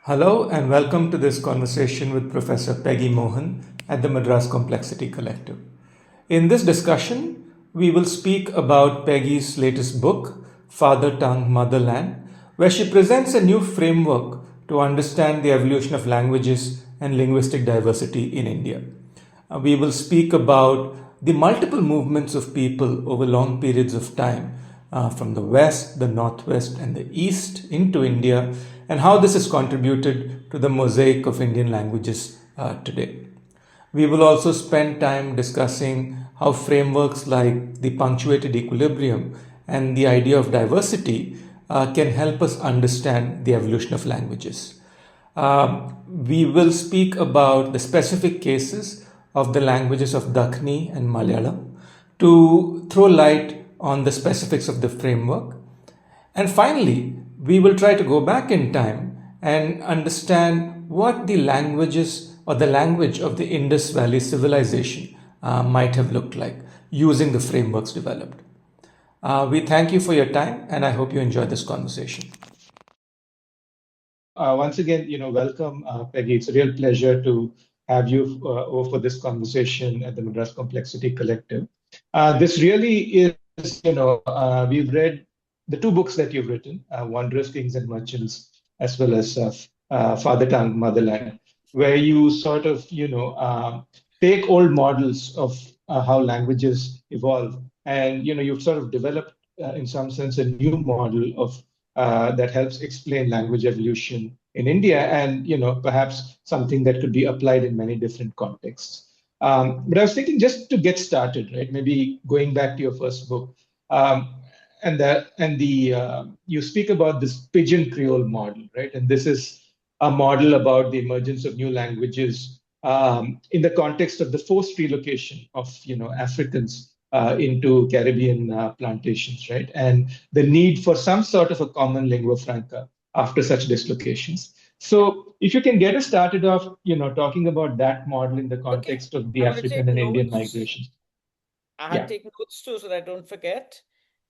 Hello and welcome to this conversation with Professor Peggy Mohan at the Madras Complexity Collective. In this discussion, we will speak about Peggy's latest book, Father Tongue, Motherland, where she presents a new framework to understand the evolution of languages and linguistic diversity in India. We will speak about the multiple movements of people over long periods of time from the west, the northwest, and the east into India, and how this has contributed to the mosaic of Indian languages today. We will also spend time discussing how frameworks like the punctuated equilibrium and the idea of diversity can help us understand the evolution of languages. We will speak about the specific cases of the languages of Dakhni and Malayalam to throw light on the specifics of the framework. And finally, we will try to go back in time and understand what the languages or the language of the Indus Valley civilization might have looked like using the frameworks developed. We thank you for your time, and I hope you enjoy this conversation. Once again, welcome, Peggy. It's a real pleasure to have you over for this conversation at the Madras Complexity Collective. This really is, we've read the two books that you've written, Wondrous Kings and Merchants, as well as Father Tongue, Motherland, where you sort of, take old models of how languages evolve, and you've sort of developed, in some sense, a new model of that helps explain language evolution in India, and perhaps something that could be applied in many different contexts. But I was thinking, just to get started, right? Maybe going back to your first book, you speak about this pigeon Creole model, right? And this is a model about the emergence of new languages in the context of the forced relocation of Africans into Caribbean plantations, right? And the need for some sort of a common lingua franca after such dislocations. So if you can get us started off, talking about that model in the Okay, context of the I'm going to African take and Indian notes. migrations. I had Yeah. taken notes too so that I don't forget.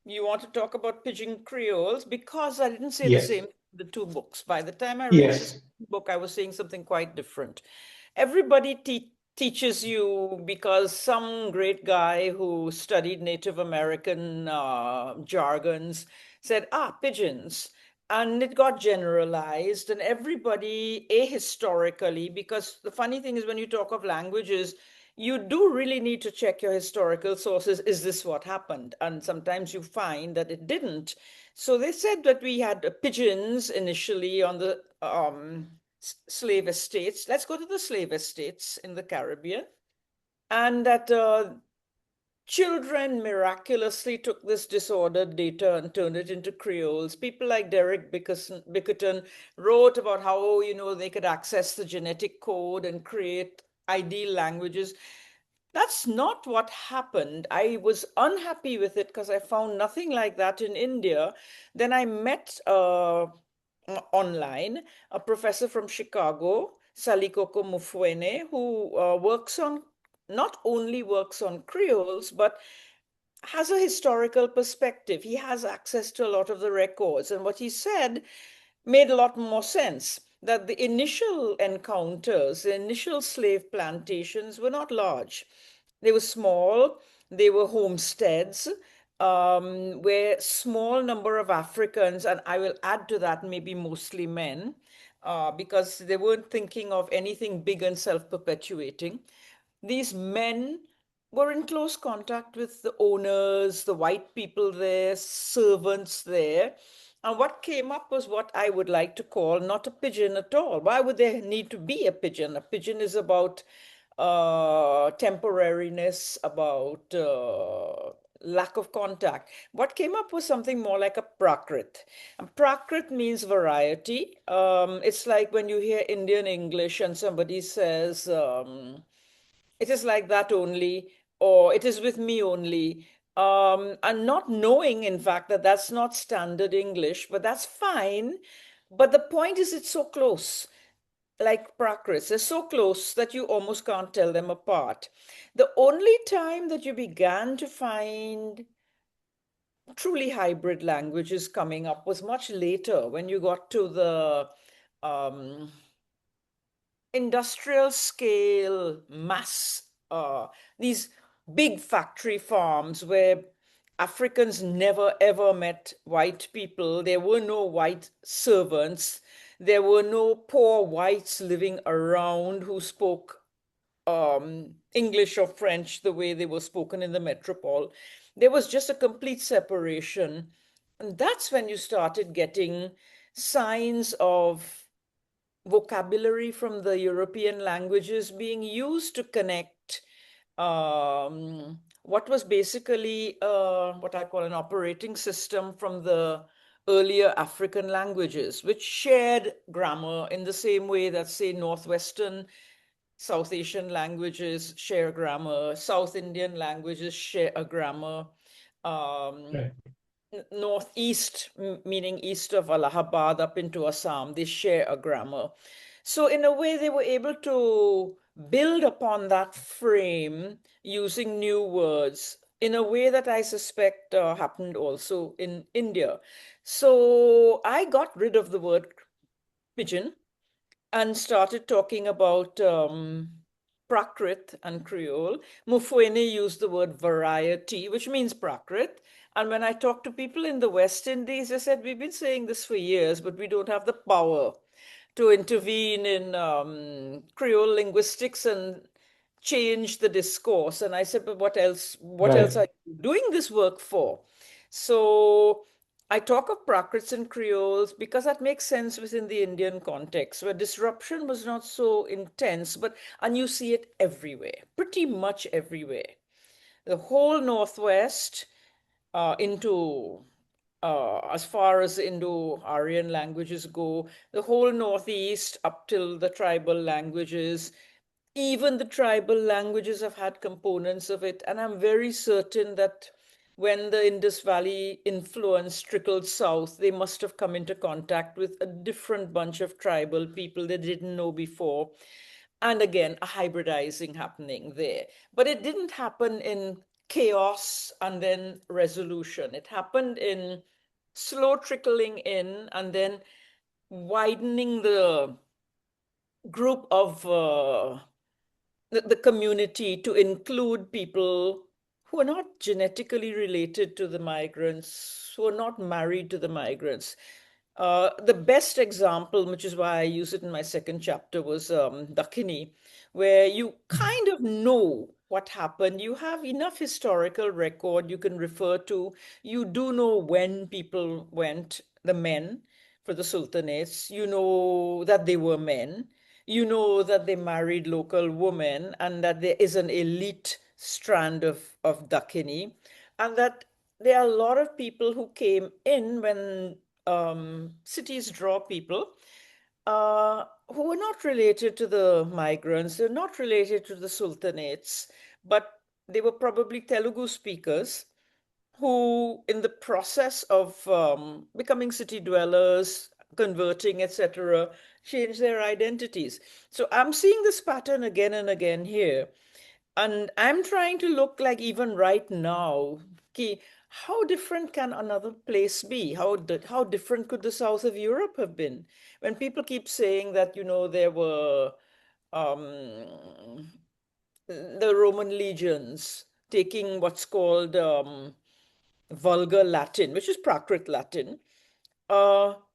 You want to talk about Pigeon Creoles because I didn't say the Yes. same in the two books. By the time I reached this Yes. book, I was saying something quite different. Everybody teaches you because some great guy who studied Native American jargons said, pigeons. And it got generalized, and everybody ahistorically, because the funny thing is when you talk of languages, you do really need to check your historical sources. Is this what happened? And sometimes you find that it didn't. So they said that we had pigeons initially on the slave estates. Let's go to the slave estates in the Caribbean. And that children miraculously took this disordered data and turned it into Creoles. People like Derek Bickerton wrote about how, they could access the genetic code and create ideal languages. That's not what happened. I was unhappy with it because I found nothing like that in India. Then I met online a professor from Chicago, Salikoko Mufwene, who not only works on Creoles, but has a historical perspective. He has access to a lot of the records. And what he said made a lot more sense, that the initial encounters, the initial slave plantations were not large. They were small, they were homesteads, where small number of Africans, and I will add to that maybe mostly men, because they weren't thinking of anything big and self-perpetuating. These men were in close contact with the owners, the white people there, servants there. And what came up was what I would like to call not a pigeon at all. Why would there need to be a pigeon? A pigeon is about temporariness, about lack of contact. What came up was something more like a prakrit. And prakrit means variety. It's like when you hear Indian English and somebody says, it is like that only, or it is with me only. And not knowing, in fact, that that's not standard English, but that's fine. But the point is, it's so close, like Prakrits, they're so close that you almost can't tell them apart. The only time that you began to find truly hybrid languages coming up was much later when you got to the industrial scale mass, these big factory farms where Africans never ever met white people. There were no white servants. There were no poor whites living around who spoke English or French the way they were spoken in the metropole. There was just a complete separation. And that's when you started getting signs of vocabulary from the European languages being used to connect what was basically what I call an operating system from the earlier African languages, which shared grammar in the same way that, say, Northwestern South Asian languages share grammar, South Indian languages share a grammar. Right. Northeast, meaning east of Allahabad up into Assam, they share a grammar. So in a way, they were able to build upon that frame using new words in a way that I suspect happened also in India. So I got rid of the word pigeon and started talking about Prakrit and Creole. Mufwene used the word variety, which means Prakrit. And when I talk to people in the West Indies, they said, we've been saying this for years, but we don't have the power to intervene in Creole linguistics and change the discourse. And I said, but what else? What Right. else are you doing this work for? So I talk of Prakrits and Creoles because that makes sense within the Indian context, where disruption was not so intense, and you see it everywhere, pretty much everywhere. The whole Northwest into as far as Indo-Aryan languages go, the whole Northeast up till the tribal languages, even the tribal languages have had components of it. And I'm very certain that when the Indus Valley influence trickled south, they must have come into contact with a different bunch of tribal people they didn't know before. And again, a hybridizing happening there. But it didn't happen in chaos and then resolution. It happened in slow trickling in and then widening the group of the community to include people who are not genetically related to the migrants, who are not married to the migrants. The best example, which is why I use it in my second chapter, was Dakhni, where you kind of know what happened. You have enough historical record you can refer to. You do know when people went, the men, for the sultanates. You know that they were men. You know that they married local women and that there is an elite strand of Dakhini, and that there are a lot of people who came in when cities draw people who are not related to the migrants, they're not related to the sultanates, but they were probably Telugu speakers who, in the process of becoming city dwellers, converting, etc., change their identities. So I'm seeing this pattern again and again here. And I'm trying to look like even right now, how different can another place be? How different could the south of Europe have been? When people keep saying that, there were the Roman legions taking what's called vulgar Latin, which is Prakrit Latin. Well,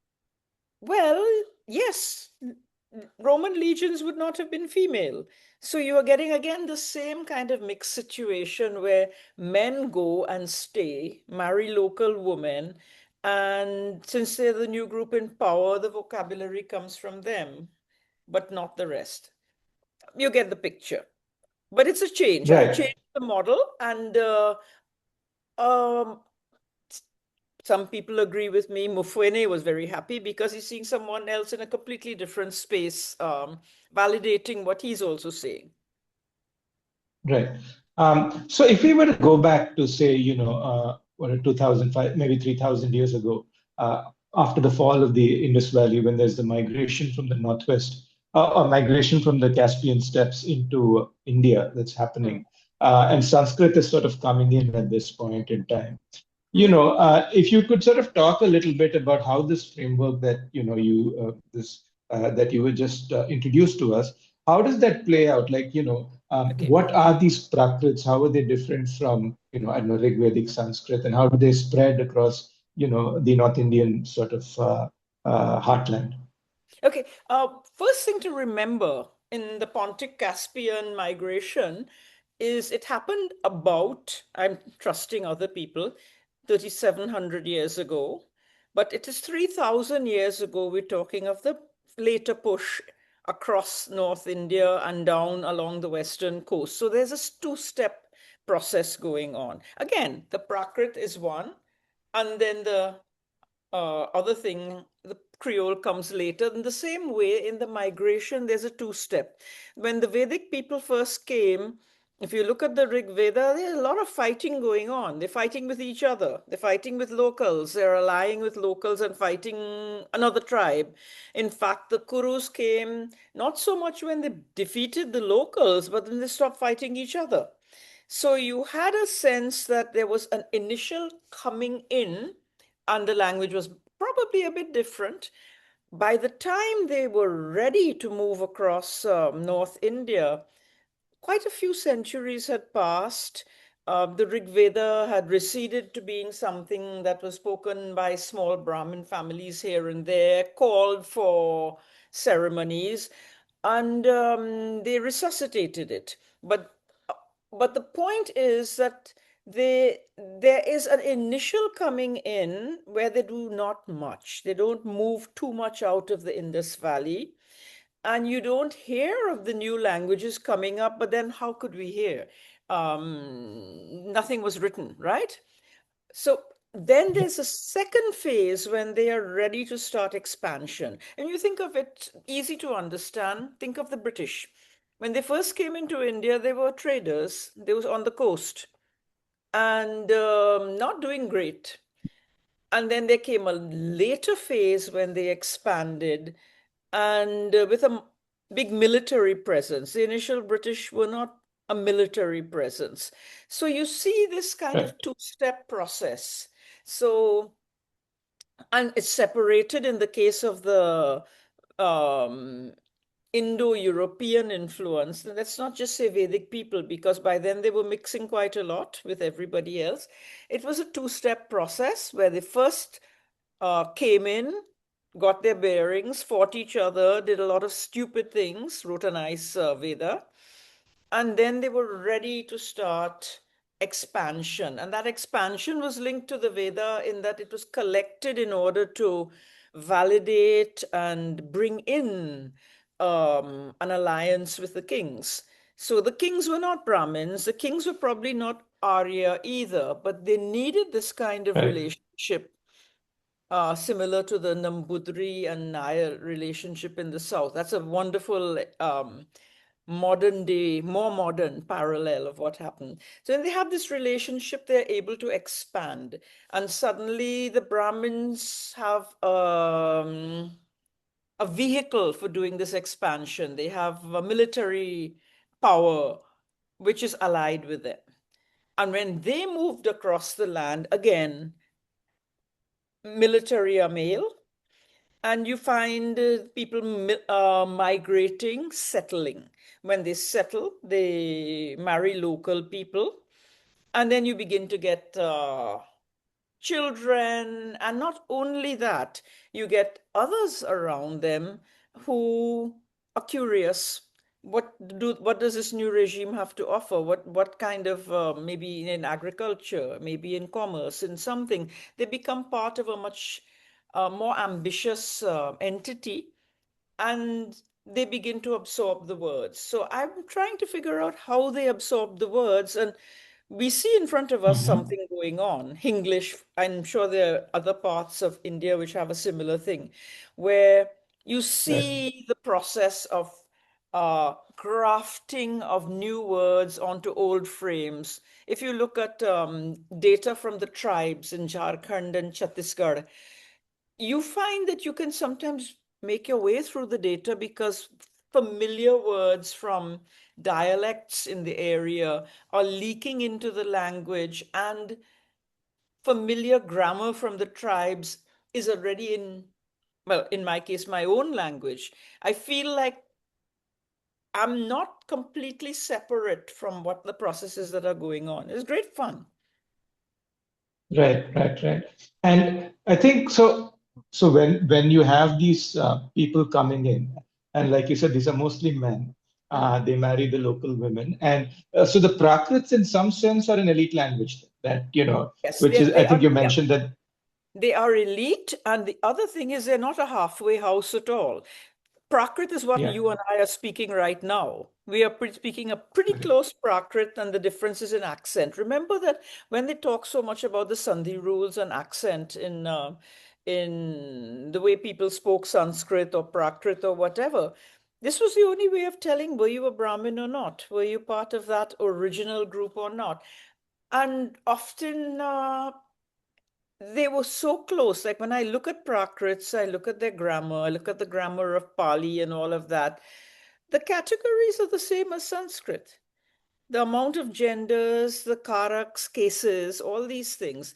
yes, Roman legions would not have been female. So you are getting again the same kind of mixed situation where men go and stay, marry local women, and since they're the new group in power, the vocabulary comes from them, but not the rest. You get the picture. But it's a change. I Right. changed the model, and um, some people agree with me. Mufwene was very happy because he's seeing someone else in a completely different space, validating what he's also saying. Right. So if we were to go back to say, 2005, maybe 3,000 years ago, after the fall of the Indus Valley, when there's the migration from the northwest, or migration from the Caspian steppes into India that's happening, and Sanskrit is sort of coming in at this point in time. If you could sort of talk a little bit about how this framework that this that you were just introduced to us. How does that play out? Like, Okay. what are these Prakrits? How are they different from, I don't know, Rigvedic Sanskrit, and how do they spread across, the North Indian sort of heartland? Okay. First thing to remember in the Pontic-Caspian migration is it happened about, I'm trusting other people, 3,700 years ago, but it is 3,000 years ago we're talking of the later push across North India and down along the western coast. So there's a two-step process going on. Again, the Prakrit is one, and then the other thing, the Creole comes later. In the same way, in the migration, there's a two-step. When the Vedic people first came, if you look at the Rig Veda, there's a lot of fighting going on. They're fighting with each other. They're fighting with locals. They're allying with locals and fighting another tribe. In fact, the Kurus came not so much when they defeated the locals, but when they stopped fighting each other. So you had a sense that there was an initial coming in, and the language was probably a bit different. By the time they were ready to move across North India, quite a few centuries had passed. The Rig Veda had receded to being something that was spoken by small Brahmin families here and there, called for ceremonies, and they resuscitated it. But the point is that there is an initial coming in where they do not much. They don't move too much out of the Indus Valley. And you don't hear of the new languages coming up, but then how could we hear? Nothing was written, right? So then there's a second phase when they are ready to start expansion. And you think of it easy to understand. Think of the British. When they first came into India, they were traders. They was on the coast and not doing great. And then there came a later phase when they expanded and with a big military presence. The initial British were not a military presence. So you see this kind of Right. two-step process. So, and it's separated in the case of the um, Indo-European influence. And let's not just say Vedic people, because by then they were mixing quite a lot with everybody else. It was a two-step process where they first came in, got their bearings, fought each other, did a lot of stupid things, wrote a nice Veda, and then they were ready to start expansion. And that expansion was linked to the Veda in that it was collected in order to validate and bring in an alliance with the kings. So the kings were not Brahmins, the kings were probably not Arya either, but they needed this kind of Right. relationship similar to the Nambudri and Nair relationship in the South. That's a wonderful modern day, more modern parallel of what happened. So when they have this relationship, they're able to expand. And suddenly the Brahmins have a vehicle for doing this expansion. They have a military power which is allied with them. And when they moved across the land, again, military are male, and you find people migrating, settling. When they settle, they marry local people, and then you begin to get children. And not only that, you get others around them who are curious. What does this new regime have to offer? What kind of maybe in agriculture, maybe in commerce, in something, they become part of a much more ambitious entity, and they begin to absorb the words. So I'm trying to figure out how they absorb the words, and we see in front of us Mm-hmm. something going on. English, I'm sure there are other parts of India which have a similar thing, where you Right. see the process of grafting of new words onto old frames. If you look at data from the tribes in Jharkhand and Chhattisgarh, you find that you can sometimes make your way through the data because familiar words from dialects in the area are leaking into the language, and familiar grammar from the tribes is already in well, in my case, my own language, I feel like I'm not completely separate from what the processes that are going on. It's great fun. Right. And I think so. So when you have these people coming in, and like you said, these are mostly men. They marry the local women, and so the Prakrits, in some sense, are an elite language. That Yes, which is I they think are. you Yeah, mentioned that. they are elite, and the other thing is they're not a halfway house at all. Prakrit is what Yeah. you and I are speaking right now. We are speaking a pretty close Prakrit, and the differences in accent. Remember that when they talk so much about the Sandhi rules and accent in the way people spoke Sanskrit or Prakrit or whatever, this was the only way of telling were you a Brahmin or not, were you part of that original group or not. And often they were so close. Like when I look at Prakrits, I look at their grammar, I look at the grammar of Pali and all of that. The categories are the same as Sanskrit. The amount of genders, the karaks, cases, all these things.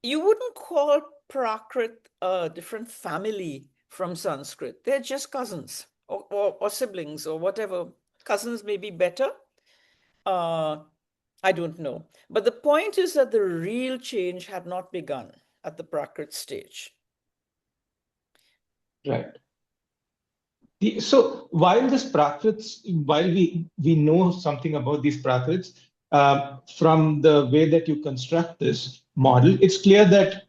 You wouldn't call Prakrit a different family from Sanskrit. They're just cousins or siblings or whatever. Cousins may be better. Uh, I don't know. But the point is that the real change had not begun at the Prakrit stage. Right. So while this Prakrits, while we know something about these Prakrits, from the way that you construct this model, it's clear that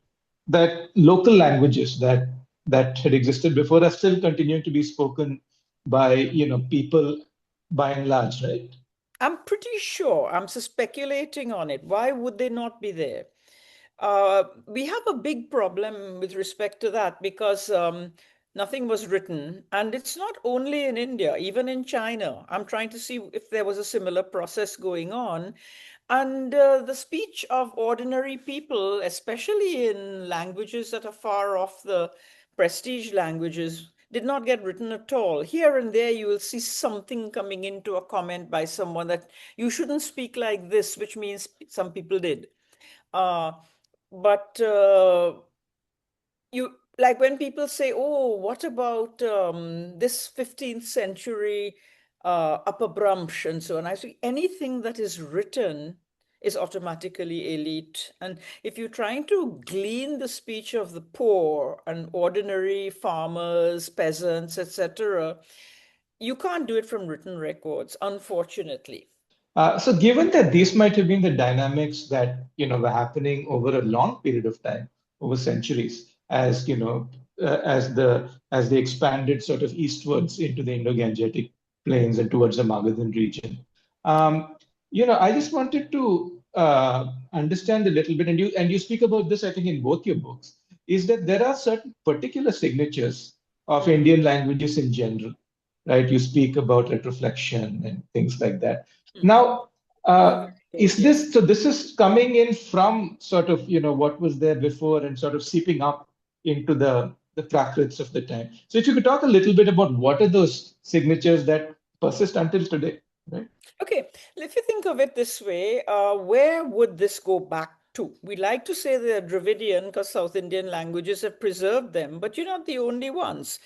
local languages that had existed before are still continuing to be spoken by people by and large, right? I'm pretty sure, I'm speculating on it. Why would they not be there? We have a big problem with respect to that because nothing was written. And it's not only in India, even in China. I'm trying to see if there was a similar process going on. And the speech of ordinary people, especially in languages that are far off the prestige languages, did not get written at all. Here and there, you will see something coming into a comment by someone that you shouldn't speak like this, which means some people did. Uh, but you like when people say, "Oh, what about this 15th century Upper Brahms and so on?" I say anything that is written is automatically elite. And if you're trying to glean the speech of the poor and ordinary farmers, peasants, etc., you can't do it from written records, unfortunately. So given that these might have been the dynamics that were happening over a long period of time, over centuries, as as they expanded sort of eastwards into the Indo-Gangetic plains and towards the Magadhan region, I just wanted to understand a little bit, and you speak about this, I think, in both your books, is that there are certain particular signatures of Mm, Indian languages in general, right? You speak about retroflexion and things like that. mhm. Now, Oh, very good. is Yeah. this so? This is coming in from sort of what was there before and sort of seeping up into the Prakrits of the time. So, if you could talk a little bit about what are those signatures that persist until today, right? Okay, if you think of it this way, where would this go back to? We like to say they're Dravidian because South Indian languages have preserved them, but you're not the only ones.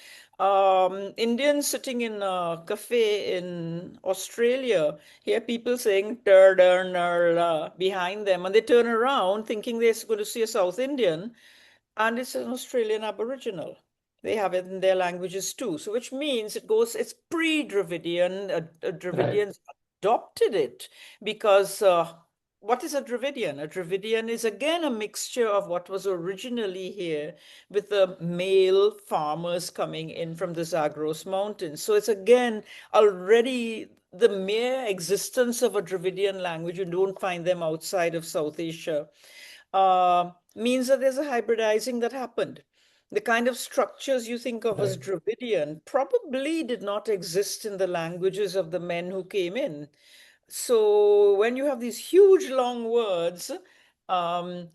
Indians sitting in a cafe in Australia hear people saying "ter, der, ner, la" behind them, and they turn around thinking they're going to see a South Indian, and it's an Australian Aboriginal. They have it in their languages too. So, which means it's pre-Dravidian. Right, Dravidians adopted it because what is a Dravidian? A Dravidian is again a mixture of what was originally here with the male farmers coming in from the Zagros Mountains. So, it's again already the mere existence of a Dravidian language. You don't find them outside of South Asia means that there's a hybridizing that happened. The kind of structures you think of as right, Dravidian probably did not exist in the languages of the men who came in. So when you have these huge long words, um,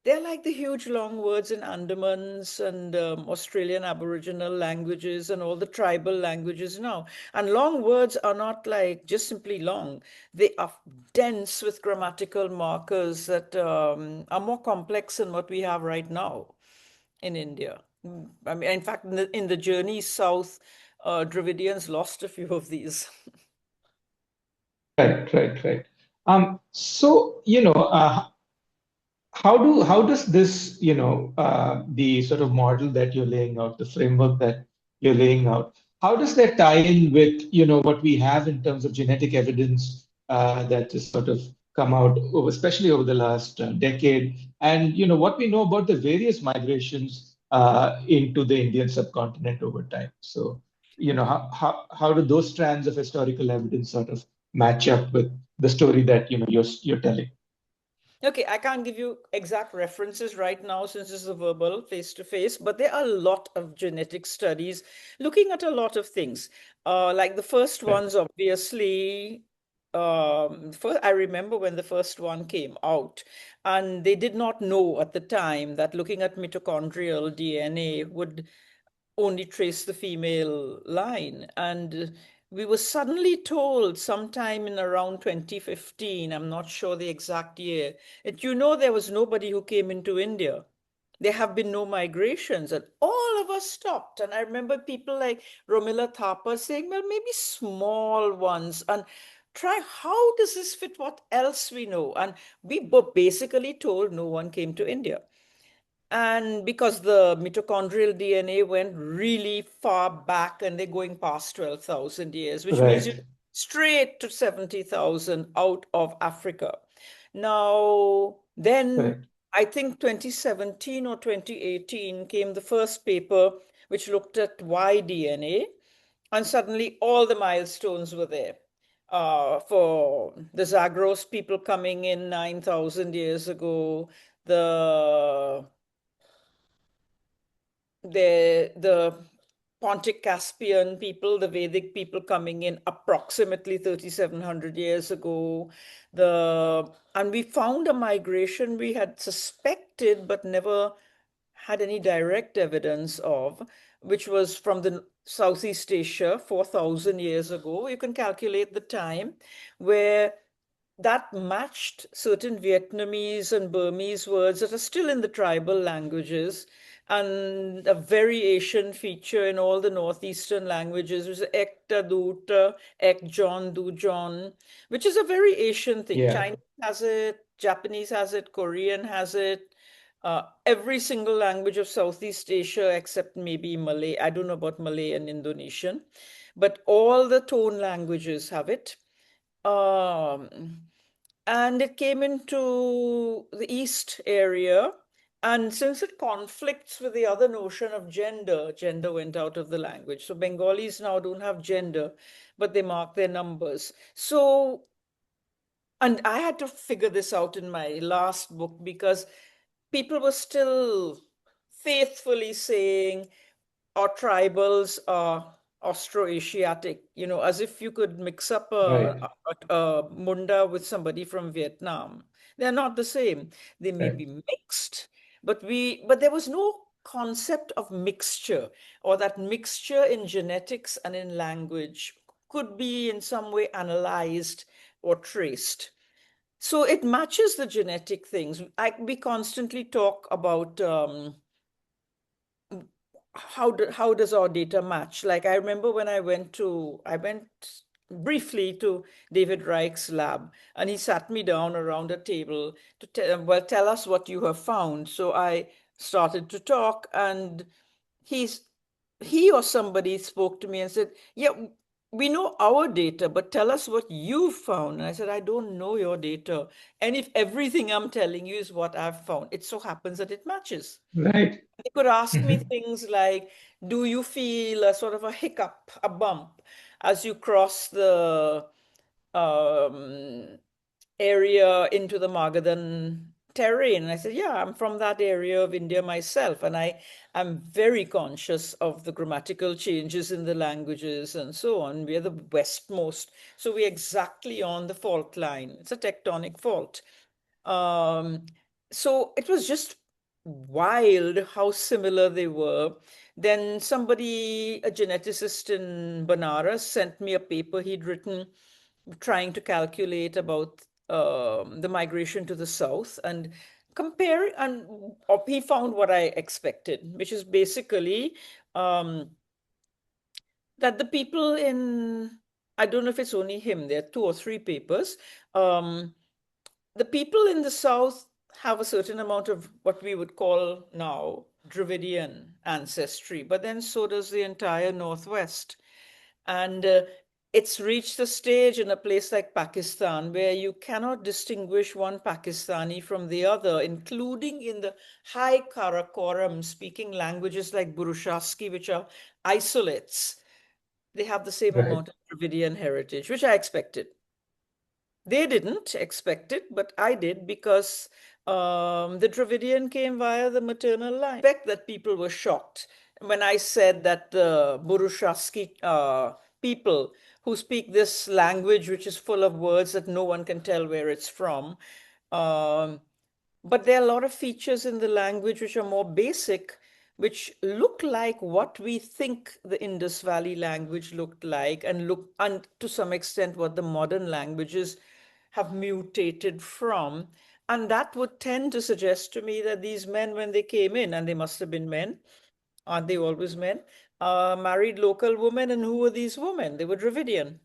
they're like the huge long words in Andamans and Australian Aboriginal languages and all the tribal languages now. And long words are not like just simply long. They are dense with grammatical markers that are more complex than what we have right now in India. I mean, in fact, in the journey south, Dravidians lost a few of these. Right. So, how does this, the sort of model that you're laying out, the framework that you're laying out, how does that tie in with, what we have in terms of genetic evidence that has sort of come out, especially over the last decade, and what we know about the various migrations into the Indian subcontinent over time? So, how do those strands of historical evidence sort of match up with the story that you're telling? Okay, I can't give you exact references right now since this is a verbal face to face, but there are a lot of genetic studies looking at a lot of things. Like the first Right. ones, obviously, I remember when the first one came out, and they did not know at the time that looking at mitochondrial DNA would only trace the female line. And we were suddenly told sometime in around 2015, I'm not sure the exact year, that there was nobody who came into India. There have been no migrations, and all of us stopped. And I remember people like Romila Thapa saying, well, maybe small ones. And try, how does this fit what else we know? And we were basically told no one came to India. And because the mitochondrial DNA went really far back and they're going past 12,000 years, which means you Right. straight to 70,000 out of Africa. Now, then Correct. I think 2017 or 2018 came the first paper which looked at Y DNA, and suddenly all the milestones were there. For the Zagros people coming in 9,000 years ago, the the Pontic Caspian people, the Vedic people coming in approximately 3,700 years ago. And we found a migration we had suspected but never had any direct evidence of, which was from the Southeast Asia 4,000 years ago. You can calculate the time where that matched certain Vietnamese and Burmese words that are still in the tribal languages, and a variation feature in all the northeastern languages, which is ekta duta, ek john du john, which is a very Asian thing. Yeah. Chinese has it, Japanese has it, Korean has it. Every single language of Southeast Asia, except maybe Malay. I don't know about Malay and Indonesian, but all the tone languages have it. Um, and it came into the East area. And since it conflicts with the other notion of gender, gender went out of the language. So Bengalis now don't have gender, but they mark their numbers. So, and I had to figure this out in my last book because people were still faithfully saying our tribals are Austroasiatic, as if you could mix up Right. a Munda with somebody from Vietnam. They're not the same. They may Right. be mixed, but there was no concept of mixture, or that mixture in genetics and in language could be in some way analyzed or traced. So it matches the genetic things. We constantly talk about how does our data match? Like I remember when I went briefly to David Reich's lab, and he sat me down around a table to tell us what you have found. So I started to talk, and he's he or somebody spoke to me and said, yeah, we know our data, but tell us what you found. And I said, I don't know your data. And if everything I'm telling you is what I've found, it so happens that it matches. Right. They could ask me Hmm. things like, do you feel a sort of a hiccup, a bump, as you cross the um, area into the Magadhan terrain? And I said, yeah, I'm from that area of India myself. And I'm very conscious of the grammatical changes in the languages and so on. We're the westmost. So we're exactly on the fault line. It's a tectonic fault. Um, so it was just wild how similar they were. Then a geneticist in Banaras, sent me a paper he'd written trying to calculate about the migration to the south. And comparing, and he found what I expected, which is basically that the people in, I don't know if it's only him, there are 2 or 3 papers, the people in the South have a certain amount of what we would call now Dravidian ancestry, but then so does the entire Northwest. And it's reached a stage in a place like Pakistan where you cannot distinguish one Pakistani from the other, including in the high Karakoram speaking languages like Burushaski, which are isolates. They have the same Right. amount of Dravidian heritage, which I expected. They didn't expect it, but I did, because the Dravidian came via the maternal line. I expect that people were shocked when I said that the Burushaski people who speak this language, which is full of words that no one can tell where it's from, but there are a lot of features in the language which are more basic, which look like what we think the Indus Valley language looked like, and to some extent what the modern languages have mutated from. And that would tend to suggest to me that these men, when they came in, and they must have been men, aren't they always men, married local women. And who were these women? They were Dravidian.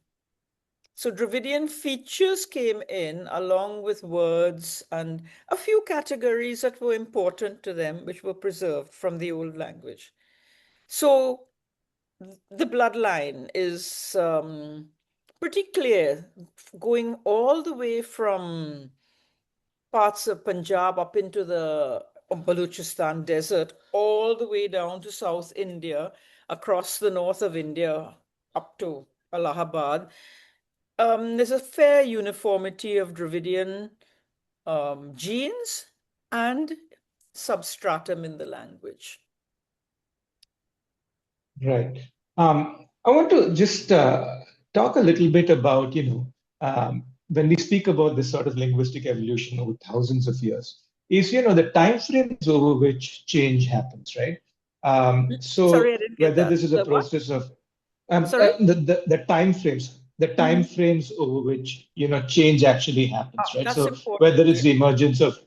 So Dravidian features came in along with words and a few categories that were important to them, which were preserved from the old language. So the bloodline is pretty clear, going all the way from parts of Punjab up into the Baluchistan desert, all the way down to South India, across the north of India, up to Allahabad. There's a fair uniformity of Dravidian genes and substratum in the language. Right. I want to just talk a little bit about, when we speak about this sort of linguistic evolution over thousands of years, is, the time frames over which change happens, right? Sorry, I So didn't get whether that. this is a The what? process of Sorry? the time frames over which, change actually happens, right? That's So important. whether it's the emergence of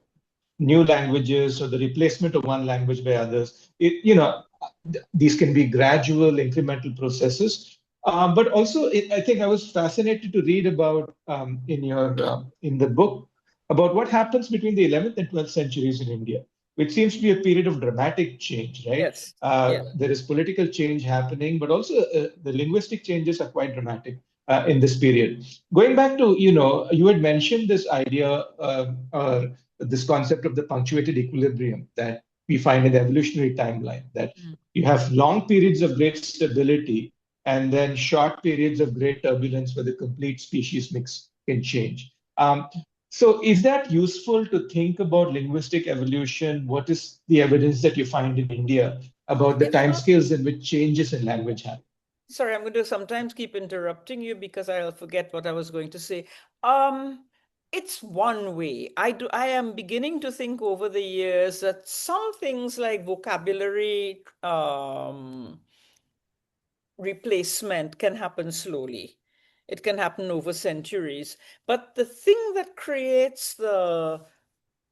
new languages or the replacement of one language by others. These can be gradual, incremental processes. But also, I think I was fascinated to read about in the book about what happens between the 11th and 12th centuries in India, which seems to be a period of dramatic change, right? Yes. Yeah. There is political change happening, but also the linguistic changes are quite dramatic in this period. Going back to, you had mentioned this idea, this concept of the punctuated equilibrium that we find in the evolutionary timeline, that you have long periods of great stability and then short periods of great turbulence where the complete species mix can change. So is that useful to think about linguistic evolution? What is the evidence that you find in India about the It's not. timescales in which changes in language happen? Sorry, I'm going to sometimes keep interrupting you because I'll forget what I was going to say. It's one way. I am beginning to think over the years that some things like vocabulary replacement can happen slowly. It can happen over centuries. But the thing that creates the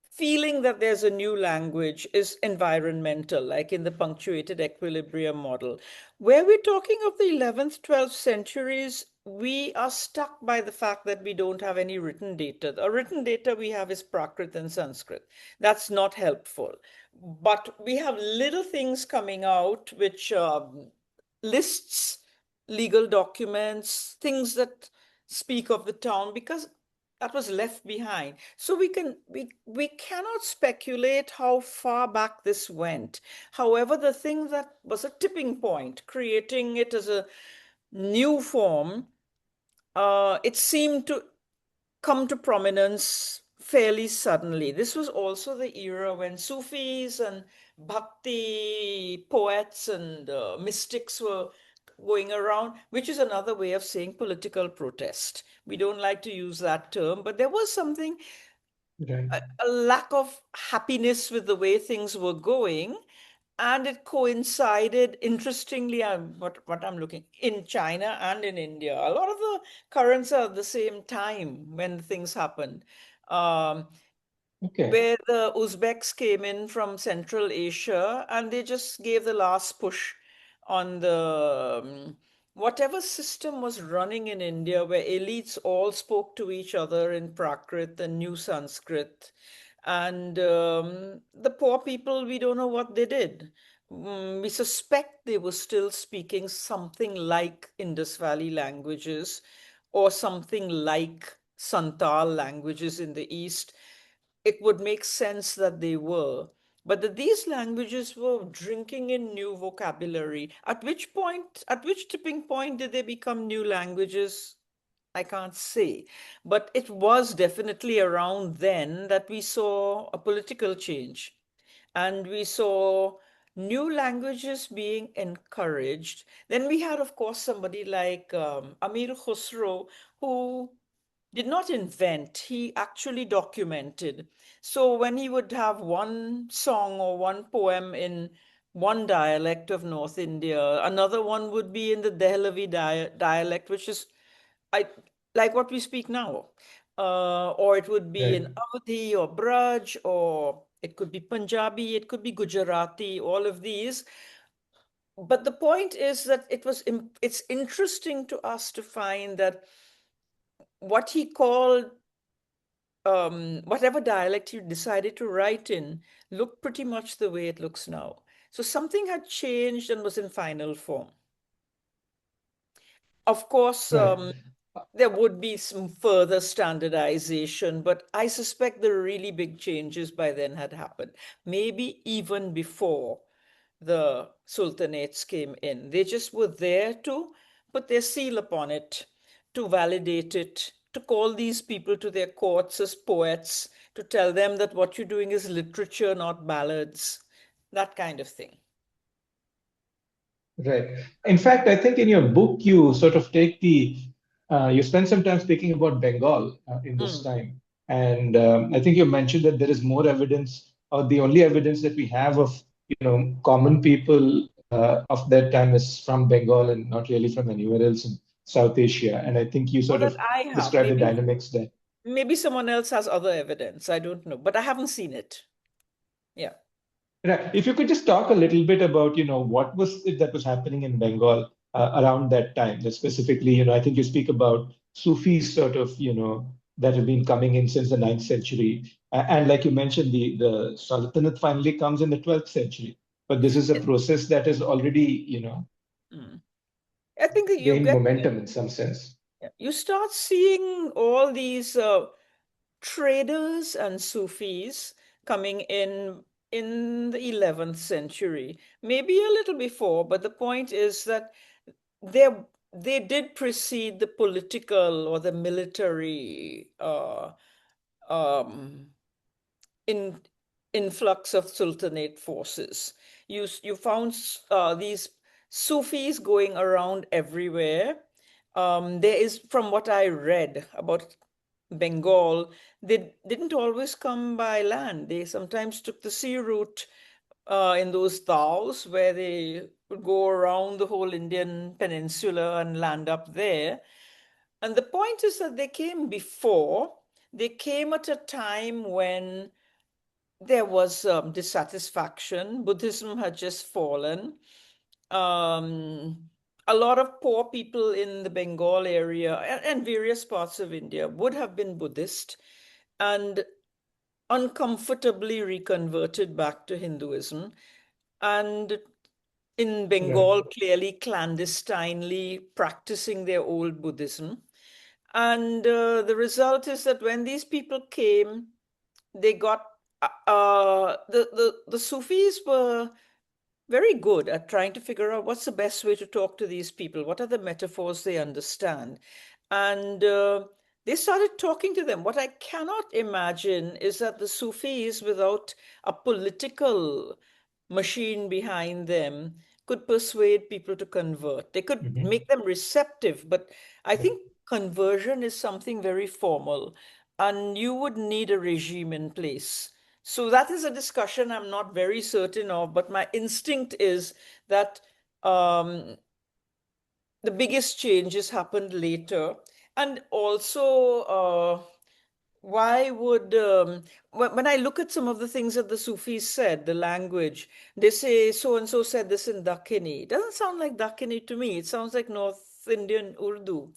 feeling that there's a new language is environmental, like in the punctuated equilibrium model. Where we're talking of the 11th, 12th centuries, we are stuck by the fact that we don't have any written data. The written data we have is Prakrit and Sanskrit. That's not helpful. But we have little things coming out which lists, legal documents, things that speak of the town, because that was left behind. So we cannot speculate how far back this went. However, the thing that was a tipping point, creating it as a new form, it seemed to come to prominence fairly suddenly. This was also the era when Sufis and Bhakti poets and mystics were going around, which is another way of saying political protest. We don't like to use that term, but there was something, Right. a lack of happiness with the way things were going. And it coincided, interestingly, what I'm looking in China and in India. A lot of the currents are at the same time when things happened. Um, Okay. where the Uzbeks came in from Central Asia and they just gave the last push on the whatever system was running in India, where elites all spoke to each other in Prakrit and New Sanskrit. And the poor people, we don't know what they did. We suspect they were still speaking something like Indus Valley languages or something like Santal languages in the East. It would make sense that they were. But that these languages were drinking in new vocabulary. At which point, at which tipping point did they become new languages? I can't say. But it was definitely around then that we saw a political change. And we saw new languages being encouraged. Then we had, of course, somebody like Amir Khusro, who did not invent, he actually documented. So when he would have one song or one poem in one dialect of North India, another one would be in the Dehlavi dialect, which is I like what we speak now. Or it would be in Right. Awadhi or Braj, or it could be Punjabi, it could be Gujarati, all of these. But the point is that it's interesting to us to find that what he called whatever dialect he decided to write in looked pretty much the way it looks now. So something had changed and was in final form. Of course, Right. there would be some further standardization, but I suspect the really big changes by then had happened, maybe even before the sultanates came in. They just were there to put their seal upon it, to validate it, to call these people to their courts as poets, to tell them that what you're doing is literature, not ballads, that kind of thing. Right. In fact, I think in your book, you sort of take you spend some time speaking about Bengal in this Mm. time. And I think you mentioned that there is more evidence, or the only evidence that we have of, common people of that time is from Bengal and not really from anywhere else in South Asia. And I think you Or sort that of I have. describe the dynamics there. Maybe someone else has other evidence. I don't know, but I haven't seen it. Yeah. Right. If you could just talk a little bit about, what was it that was happening in Bengal around that time? That specifically, I think you speak about Sufis sort of, that have been coming in since the ninth century. And like you mentioned, the Sultanate finally comes in the 12th century. But this is a process that has already, Mm. I think that gained momentum in some sense. you start seeing all these traders and Sufis coming in the 11th century, maybe a little before, but the point is that they they did precede the political or the military um, in influx of Sultanate forces. You found these Sufis going around everywhere. There is, from what I read about Bengal, they didn't always come by land. They sometimes took the sea route in those dhows where they would go around the whole Indian peninsula and land up there. And the point is that they came before. They came at a time when there was dissatisfaction. Buddhism had just fallen. A lot of poor people in the Bengal area and various parts of India would have been Buddhist and uncomfortably reconverted back to Hinduism. And in Right. Bengal, clearly clandestinely practicing their old Buddhism. And the result is that when these people came, they got the Sufis were very good at trying to figure out what's the best way to talk to these people. What are the metaphors they understand? And they started talking to them. What I cannot imagine is that the Sufis, without a political machine behind them, could persuade people to convert. They could Mhm. make them receptive, but I think conversion is something very formal, and you would need a regime in place. So that is a discussion I'm not very certain of, but my instinct is that um, the biggest changes happened later. And also, why would when I look at some of the things that the Sufis said, the language, they say so and so said this in Dakhini. It doesn't sound like Dakhini to me. It sounds like North Indian Urdu,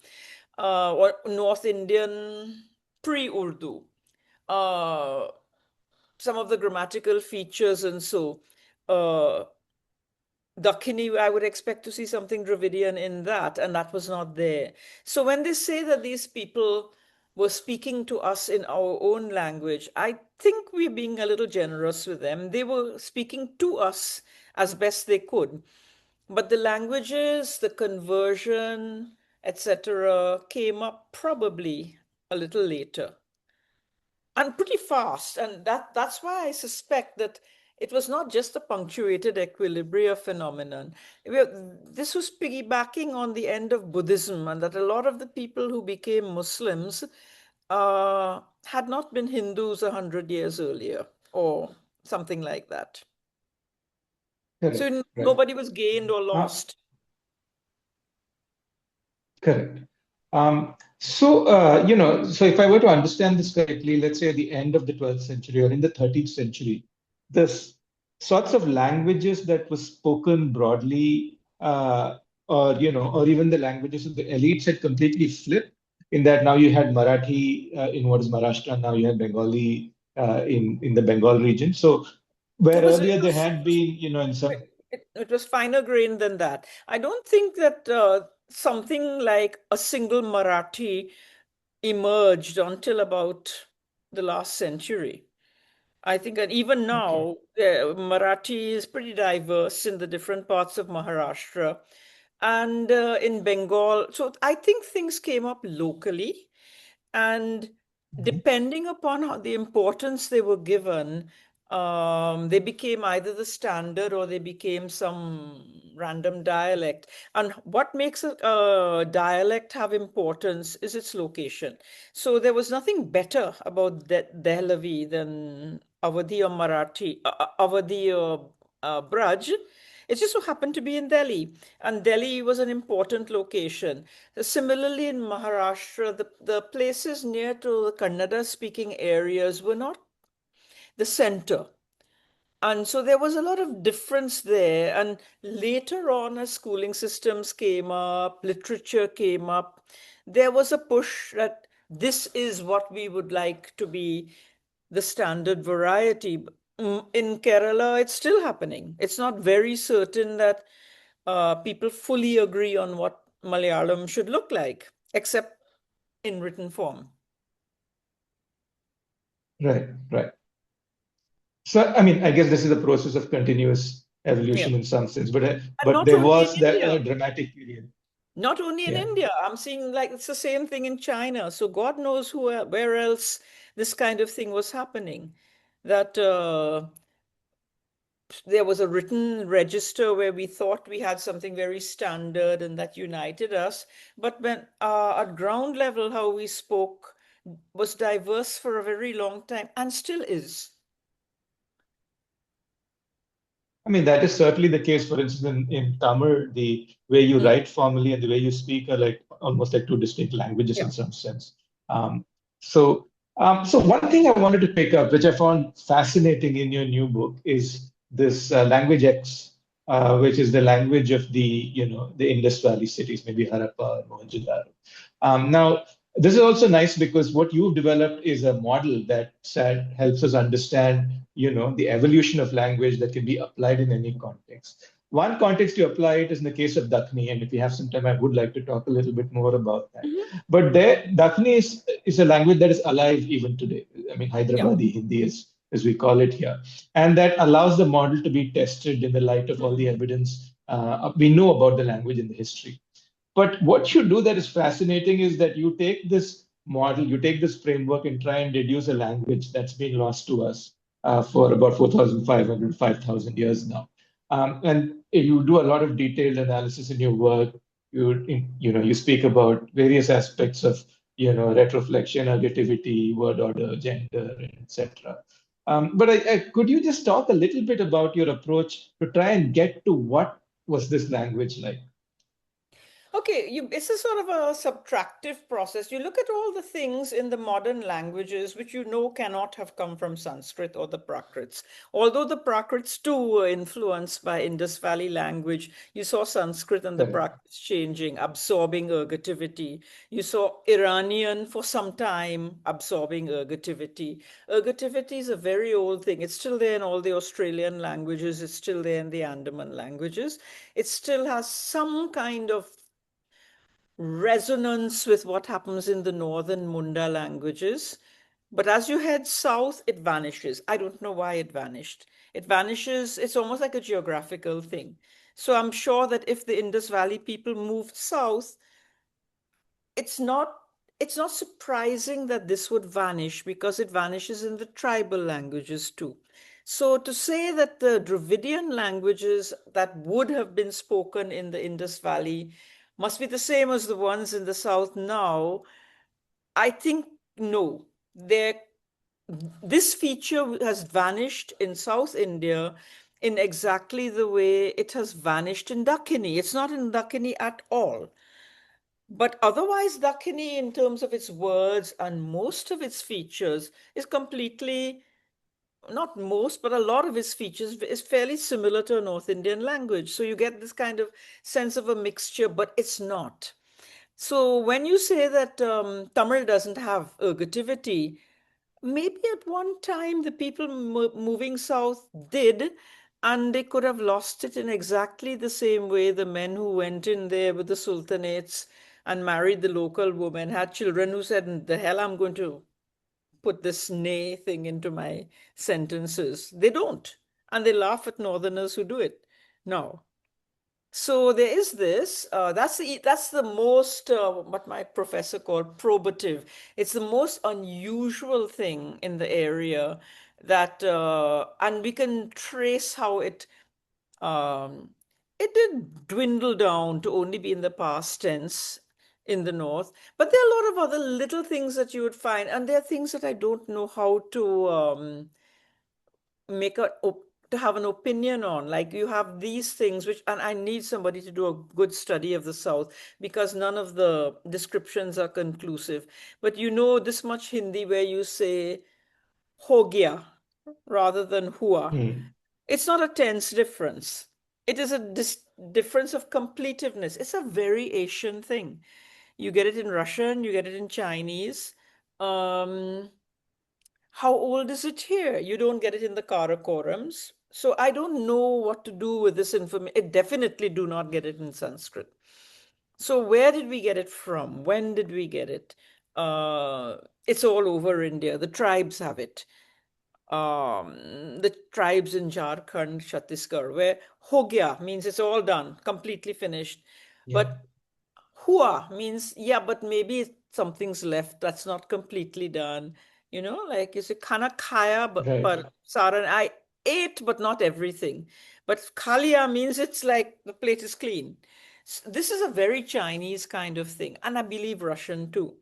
or North Indian pre-Urdu. Uh, some of the grammatical features and so. Dakhini, I would expect to see something Dravidian in that, and that was not there. So when they say that these people were speaking to us in our own language, I think we're being a little generous with them. They were speaking to us as best they could. But the languages, the conversion, etc., came up probably a little later and pretty fast. And that's why I suspect that it was not just a punctuated equilibria phenomenon. This was piggybacking on the end of Buddhism, and that a lot of the people who became Muslims had not been Hindus 100 years earlier or something like that. Correct. So Right. nobody was gained or lost. Correct. So if I were to understand this correctly, let's say at the end of the 12th century or in the 13th century, the sorts of languages that were spoken broadly, or even the languages of the elites had completely flipped. In that now you had Marathi in what is Maharashtra, now you had Bengali in the Bengal region. So where It was earlier there had been, in some. it was finer grained than that. I don't think that something like a single Marathi emerged until about the last century. I think that even now, Marathi is pretty diverse in the different parts of Maharashtra and in Bengal. So I think things came up locally, and depending upon how the importance they were given, they became either the standard or they became some random dialect. And what makes a dialect have importance is its location. So there was nothing better about Dehlavi than Awadhi or Marathi, Awadhi or Braj. It just so happened to be in Delhi, and Delhi was an important location. Similarly, in Maharashtra, the places near to the Kannada speaking areas were not the center. And so there was a lot of difference there. And later on, as schooling systems came up, literature came up, there was a push that this is what we would like to be the standard variety. In Kerala, it's still happening. It's not very certain that people fully agree on what Malayalam should look like, except in written form. Right, right. So, I mean, I guess this is a process of continuous evolution in some sense, but Not there only in was that India. dramatic period. Not only in Yeah. India. I'm seeing like it's the same thing in China. So God knows where else this kind of thing was happening. That there was a written register where we thought we had something very standard and that united us. But when at ground level, how we spoke was diverse for a very long time and still is. I mean, that is certainly the case, for instance, in Tamil, the way you write formally and the way you speak are like almost like two distinct languages in some sense. Um, so, so one thing I wanted to pick up, which I found fascinating in your new book, is this language X, which is the language of the Indus Valley cities, maybe Harappa or Mohenjo-daro. Now, this is also nice because what you've developed is a model that helps us understand, the evolution of language that can be applied in any context. One context you apply it is in the case of Dakhni, and if we have some time, I would like to talk a little bit more about that. But there, Dakhni is a language that is alive even today. I mean, Hyderabadi Hindi as we call it here, and that allows the model to be tested in the light of all the evidence we know about the language in the history. But what you do that is fascinating is that you take this model, you take this framework and try and deduce a language that's been lost to us for about 4,500, 5,000 years now. And you do a lot of detailed analysis in your work. You speak about various aspects of, retroflexion, additivity, word order, gender, etc. But could you just talk a little bit about your approach to try and get to what was this language like? Okay, it's a sort of a subtractive process. You look at all the things in the modern languages which you know cannot have come from Sanskrit or the Prakrits. Although the Prakrits too were influenced by Indus Valley language, you saw Sanskrit and the Correct. Prakrits changing, absorbing ergativity. You saw Iranian for some time absorbing ergativity. Ergativity is a very old thing. It's still there in all the Australian languages, it's still there in the Andaman languages. It still has some kind of resonance with what happens in the northern Munda languages. But as you head south, it vanishes. I don't know why it vanished. It vanishes, it's almost like a geographical thing. So I'm sure that if the Indus Valley people moved south, it's not it's not surprising that this would vanish because it vanishes in the tribal languages too. So to say that the Dravidian languages that would have been spoken in the Indus Valley must be the same as the ones in the south now, I think no. This feature has vanished in South India in exactly the way it has vanished in Dakhini. It's not in Dakhini at all. But otherwise, Dakhini, in terms of its words and most of its features, is completely, not most, but a lot of its features is fairly similar to a North Indian language. So you get this kind of sense of a mixture, but it's not. So when you say that Tamil doesn't have ergativity, maybe at one time the people moving south did, and they could have lost it in exactly the same way the men who went in there with the sultanates and married the local woman had children who said, the hell, I'm going to put this nay thing into my sentences. They don't. And they laugh at northerners who do it. No. So there is this. That's the most what my professor called probative. It's the most unusual thing in the area that, and we can trace how um, it did dwindle down to only be in the past tense in the north. But there are a lot of other little things that you would find, and there are things that I don't know how to make a to have an opinion on. Like you have these things which, and I need somebody to do a good study of the south because none of the descriptions are conclusive. But you know this much Hindi where you say ho gaya rather than hua. Mm. It's not a tense difference. It is a difference of completiveness. It's a very Asian thing. You get it in Russian, you get it in Chinese. um how old is it here? You don't get it in the Karakorams. So I don't know what to do with this information. It definitely do not get it in Sanskrit. So where did we get it from? When did we get it? It's all over India. The tribes have it. The tribes in Jharkhand, Chhattisgarh, where ho gaya means it's all done, completely finished. Yeah. But hua means, yeah, but maybe something's left that's not completely done. Like you say, khana khaya, Right. but saran, I ate, but not everything. But khalia means it's like the plate is clean. This is a very Chinese kind of thing, and I believe Russian too.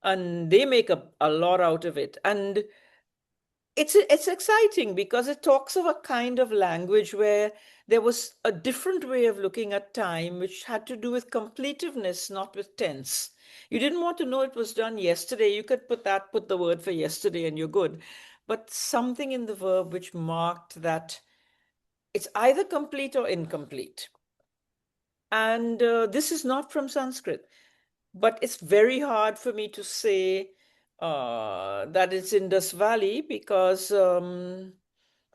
And they make a lot out of it. And it's exciting because it talks of a kind of language where there was a different way of looking at time, which had to do with completiveness, not with tense. You didn't want to know it was done yesterday. You could put the word for yesterday and you're good. But something in the verb which marked that it's either complete or incomplete. And this is not from Sanskrit, but it's very hard for me to say that it's Indus Valley because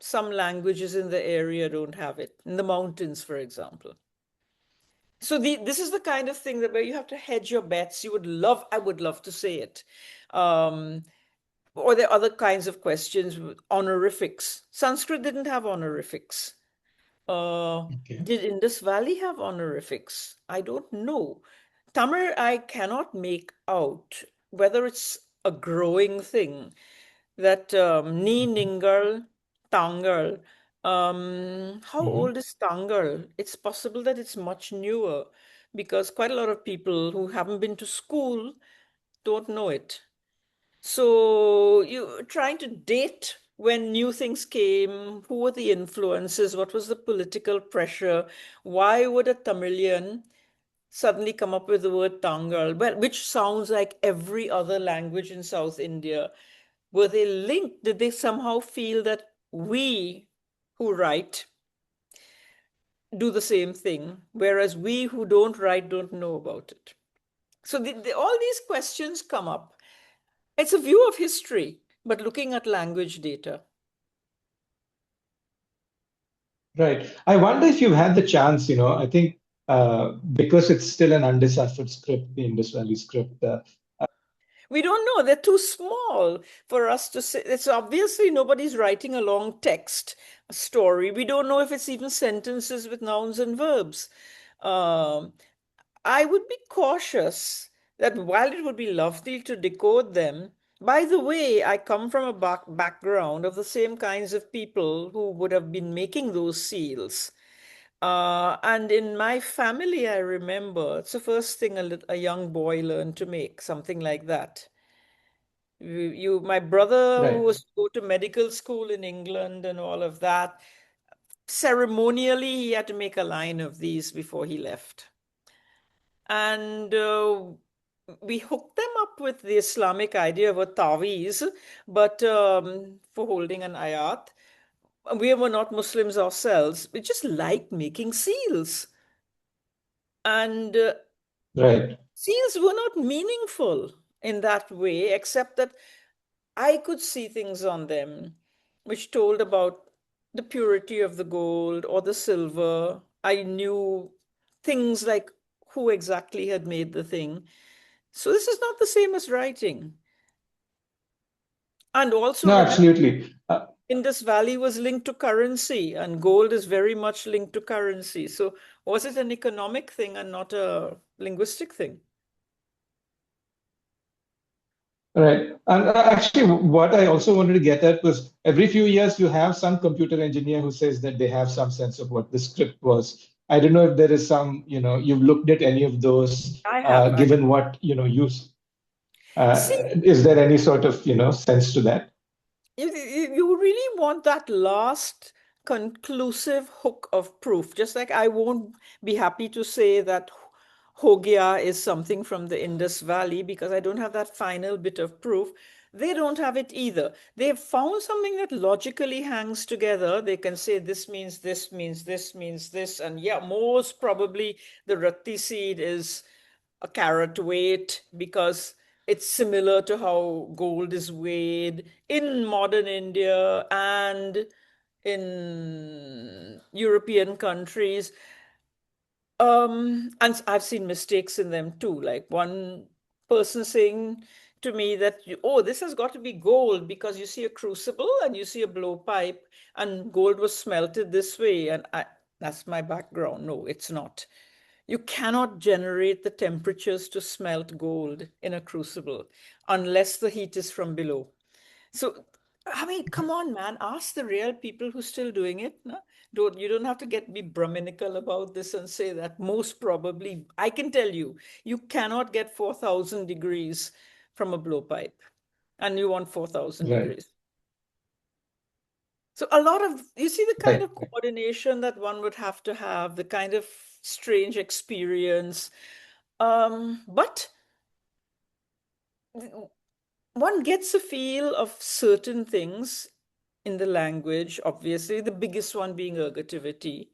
some languages in the area don't have it, in the mountains, for example. So this is the kind of thing that where you have to hedge your bets. I would love to say it. Um, or there are other kinds of questions, honorifics. Sanskrit didn't have honorifics. Uh, Okay. did Indus Valley have honorifics? I don't know. Tamil, I cannot make out whether it's a growing thing that Ni Mhm. Ningal, Tangal. How Mhm. old is Tangal? It's possible that it's much newer because quite a lot of people who haven't been to school don't know it. So you trying to date when new things came, who were the influences, what was the political pressure? Why would a Tamilian suddenly come up with the word Tangal, well, which sounds like every other language in South India. Were they linked? Did they somehow feel that we who write do the same thing, whereas we who don't write don't know about it? So all these questions come up. It's a view of history, but looking at language data. Right. I wonder if you've had the chance, I think because it's still an undeciphered script, the Indus Valley script. We don't know. They're too small for us to say. It's obviously nobody's writing a long text, a story. We don't know if it's even sentences with nouns and verbs. Um, I would be cautious that while it would be lovely to decode them, by the way, I come from a background of the same kinds of people who would have been making those seals. And in my family, I remember it's the first thing a young boy learned to make, something like that. My brother, who Right. was to go to medical school in England and all of that, ceremonially, he had to make a line of these before he left. And we hooked them up with the Islamic idea of a taweez, but for holding an ayat. We were not Muslims ourselves. We just liked making seals. And Right. seals were not meaningful in that way, except that I could see things on them which told about the purity of the gold or the silver. I knew things like who exactly had made the thing. So this is not the same as writing. And also No, remember, absolutely. Indus Valley was linked to currency, and gold is very much linked to currency. So was it an economic thing and not a linguistic thing? Right. And actually, what I also wanted to get at was every few years you have some computer engineer who says that they have some sense of what the script was. I don't know if there is some, you've looked at any of those, I have. given what, See, is there any sort of, sense to that? you really want that last conclusive hook of proof. Just like I won't be happy to say that Hogya is something from the Indus Valley because I don't have that final bit of proof. They don't have it either. They've found something that logically hangs together. They can say this means this means this means this. And yeah, most probably the Ratti seed is a carat weight because it's similar to how gold is weighed in modern India and in European countries. And I've seen mistakes in them too. Like one person saying to me that, oh, this has got to be gold because you see a crucible and you see a blowpipe and gold was smelted this way. And that's my background. No, it's not. You cannot generate the temperatures to smelt gold in a crucible unless the heat is from below. So, I mean, come on, man, ask the real people who's still doing it. No? You don't have to be Brahminical about this and say that most probably, I can tell you, you cannot get 4,000 degrees from a blowpipe and you want 4,000 Right. degrees. So a lot of, you see the kind Right. of coordination that one would have to have, the kind of strange experience. But one gets a feel of certain things in the language, obviously, the biggest one being ergativity,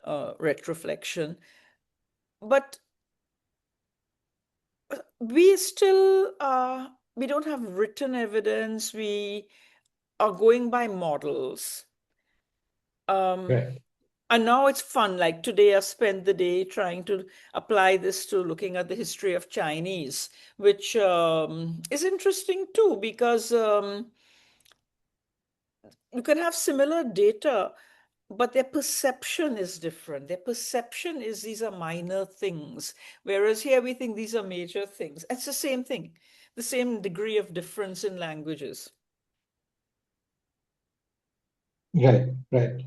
retroflexion. But we still, we don't have written evidence. We are going by models. Right. And now it's fun. Like today, I spent the day trying to apply this to looking at the history of Chinese, which is interesting too, because you can have similar data, but their perception is different. Their perception is these are minor things, whereas here we think these are major things. It's the same thing, the same degree of difference in languages. Right. Right.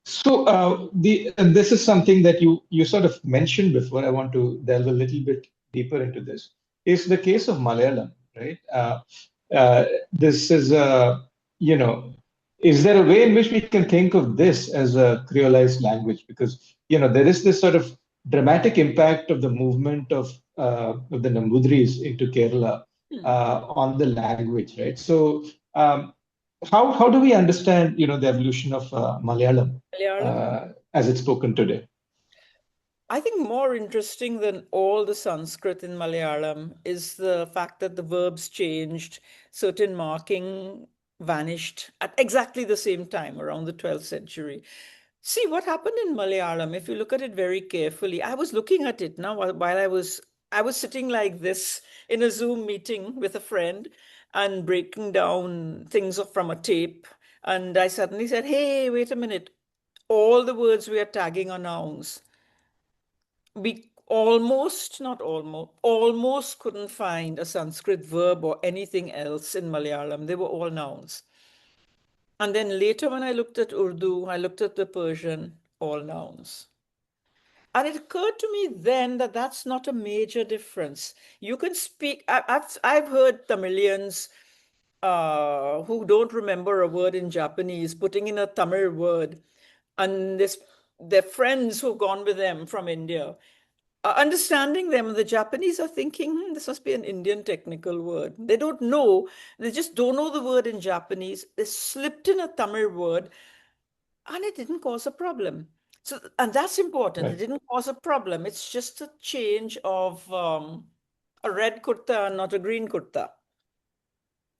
So this is something that you sort of mentioned before. I want to delve a little bit deeper into this. Is the case of Malayalam, right? This is is there a way in which we can think of this as a creolized language? Because there is this sort of dramatic impact of the movement of the Nambudris into Kerala on the language, right? So, how do we understand, the evolution of Malayalam Malayalam, as it's spoken today? I think more interesting than all the Sanskrit in Malayalam is the fact that the verbs changed, certain marking vanished at exactly the same time around the 12th century. See what happened in Malayalam, if you look at it very carefully. I was looking at it now while I was sitting like this in a Zoom meeting with a friend and breaking down things from a tape. And I suddenly said, hey, wait a minute. All the words we are tagging are nouns. We almost couldn't find a Sanskrit verb or anything else in Malayalam. They were all nouns. And then later, when I looked at Urdu, I looked at the Persian, all nouns. And it occurred to me then that that's not a major difference. You can speak, I've heard Tamilians who don't remember a word in Japanese putting in a Tamil word, and their friends who've gone with them from India understanding them, the Japanese are thinking, this must be an Indian technical word. They don't know. They just don't know the word in Japanese. They slipped in a Tamil word and it didn't cause a problem. So, and that's important. It Right. didn't cause a problem. It's just a change of a red kurta and not a green kurta.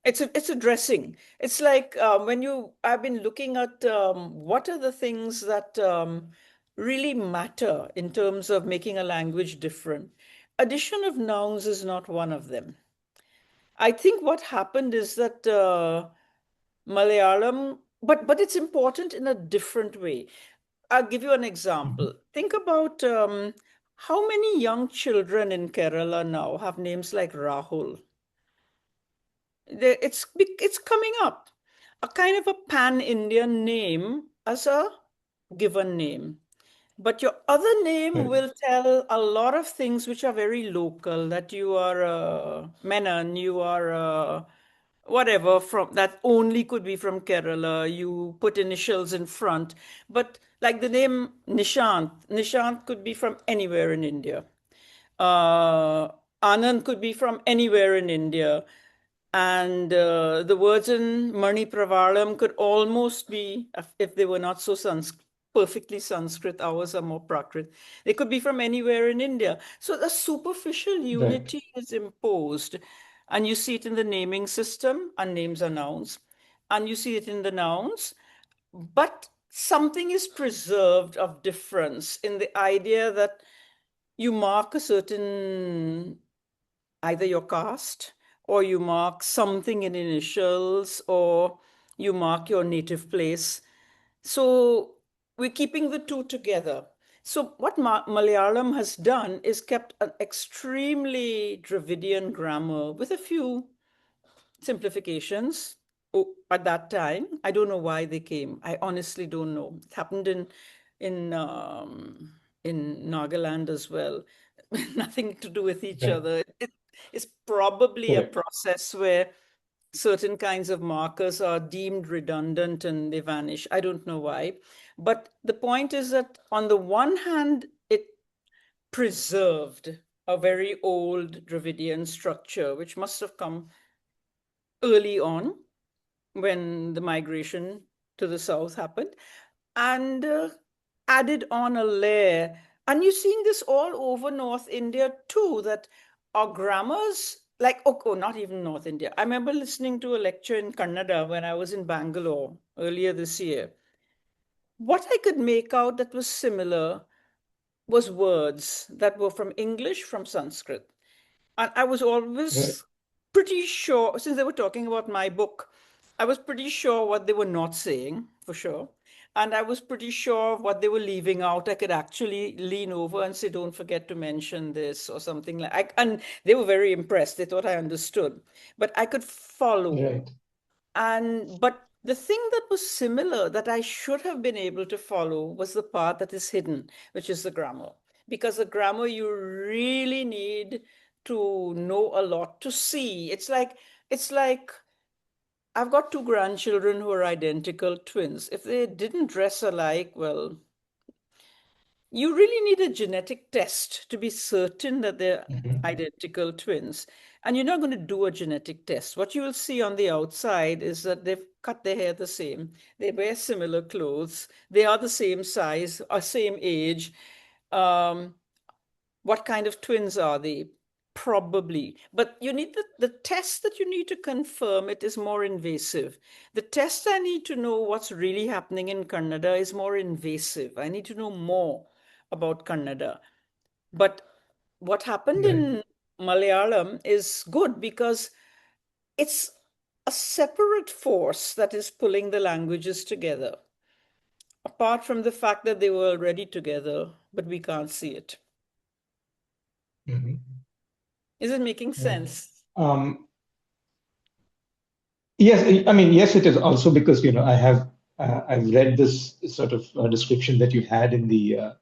It's a dressing. It's like I've been looking at what are the things that really matter in terms of making a language different. Addition of nouns is not one of them. I think what happened is that Malayalam, but it's important in a different way. I'll give you an example. Think about how many young children in Kerala now have names like Rahul. It's coming up, a kind of a pan-Indian name as a given name. But your other name Right. will tell a lot of things which are very local, that you are Menon, you are whatever from that only could be from Kerala. You put initials in front. But like the name Nishant could be from anywhere in India. Uh, Anand could be from anywhere in India. And the words in Mani Pravalam could almost be, if they were not so perfectly Sanskrit, ours are more Prakrit. They could be from anywhere in India. So the superficial Right. unity is imposed. And you see it in the naming system, and names are nouns. And you see it in the nouns. But something is preserved of difference in the idea that you mark a certain, either your caste, or you mark something in initials, or you mark your native place. So we're keeping the two together. So what Malayalam has done is kept an extremely Dravidian grammar with a few simplifications at that time. I don't know why they came. I honestly don't know. It happened in um, in Nagaland as well. Nothing to do with each Right. other. It's probably a Correct. process where certain kinds of markers are deemed redundant and they vanish. I don't know why. But the point is that on the one hand, it preserved a very old Dravidian structure, which must have come early on when the migration to the south happened, and added on a layer. And you're seeing this all over North India too, that our grammars, like, oh, not even North India. I remember listening to a lecture in Kannada when I was in Bangalore earlier this year. What I could make out that was similar was words that were from English, from Sanskrit. And I was Right. always pretty sure, since they were talking about my book, I was pretty sure what they were not saying, for sure. And I was pretty sure what they were leaving out. I could actually lean over and say, don't forget to mention this or something and they were very impressed. They thought I understood. But I could follow. Right. But the thing that was similar that I should have been able to follow was the part that is hidden, which is the grammar. Because the grammar you really need to know a lot to see. It's like I've got two grandchildren who are identical twins. If they didn't dress alike, well, you really need a genetic test to be certain that they're Mm-hmm. identical twins. And you're not going to do a genetic test. What you will see on the outside is that they've cut their hair the same, they wear similar clothes, they are the same size or same age. Um, what kind of twins are they? Probably. But you need the test that you need to confirm it is more invasive. The test I need to know what's really happening in Kannada is more invasive. I need to know more about Kannada. But what happened Right. in Malayalam is good because it's a separate force that is pulling the languages together, apart from the fact that they were already together, but we can't see it. Mm-hmm. Is it making Right. sense? Yes, I mean, yes, it is also because, I've read this sort of description that you had in the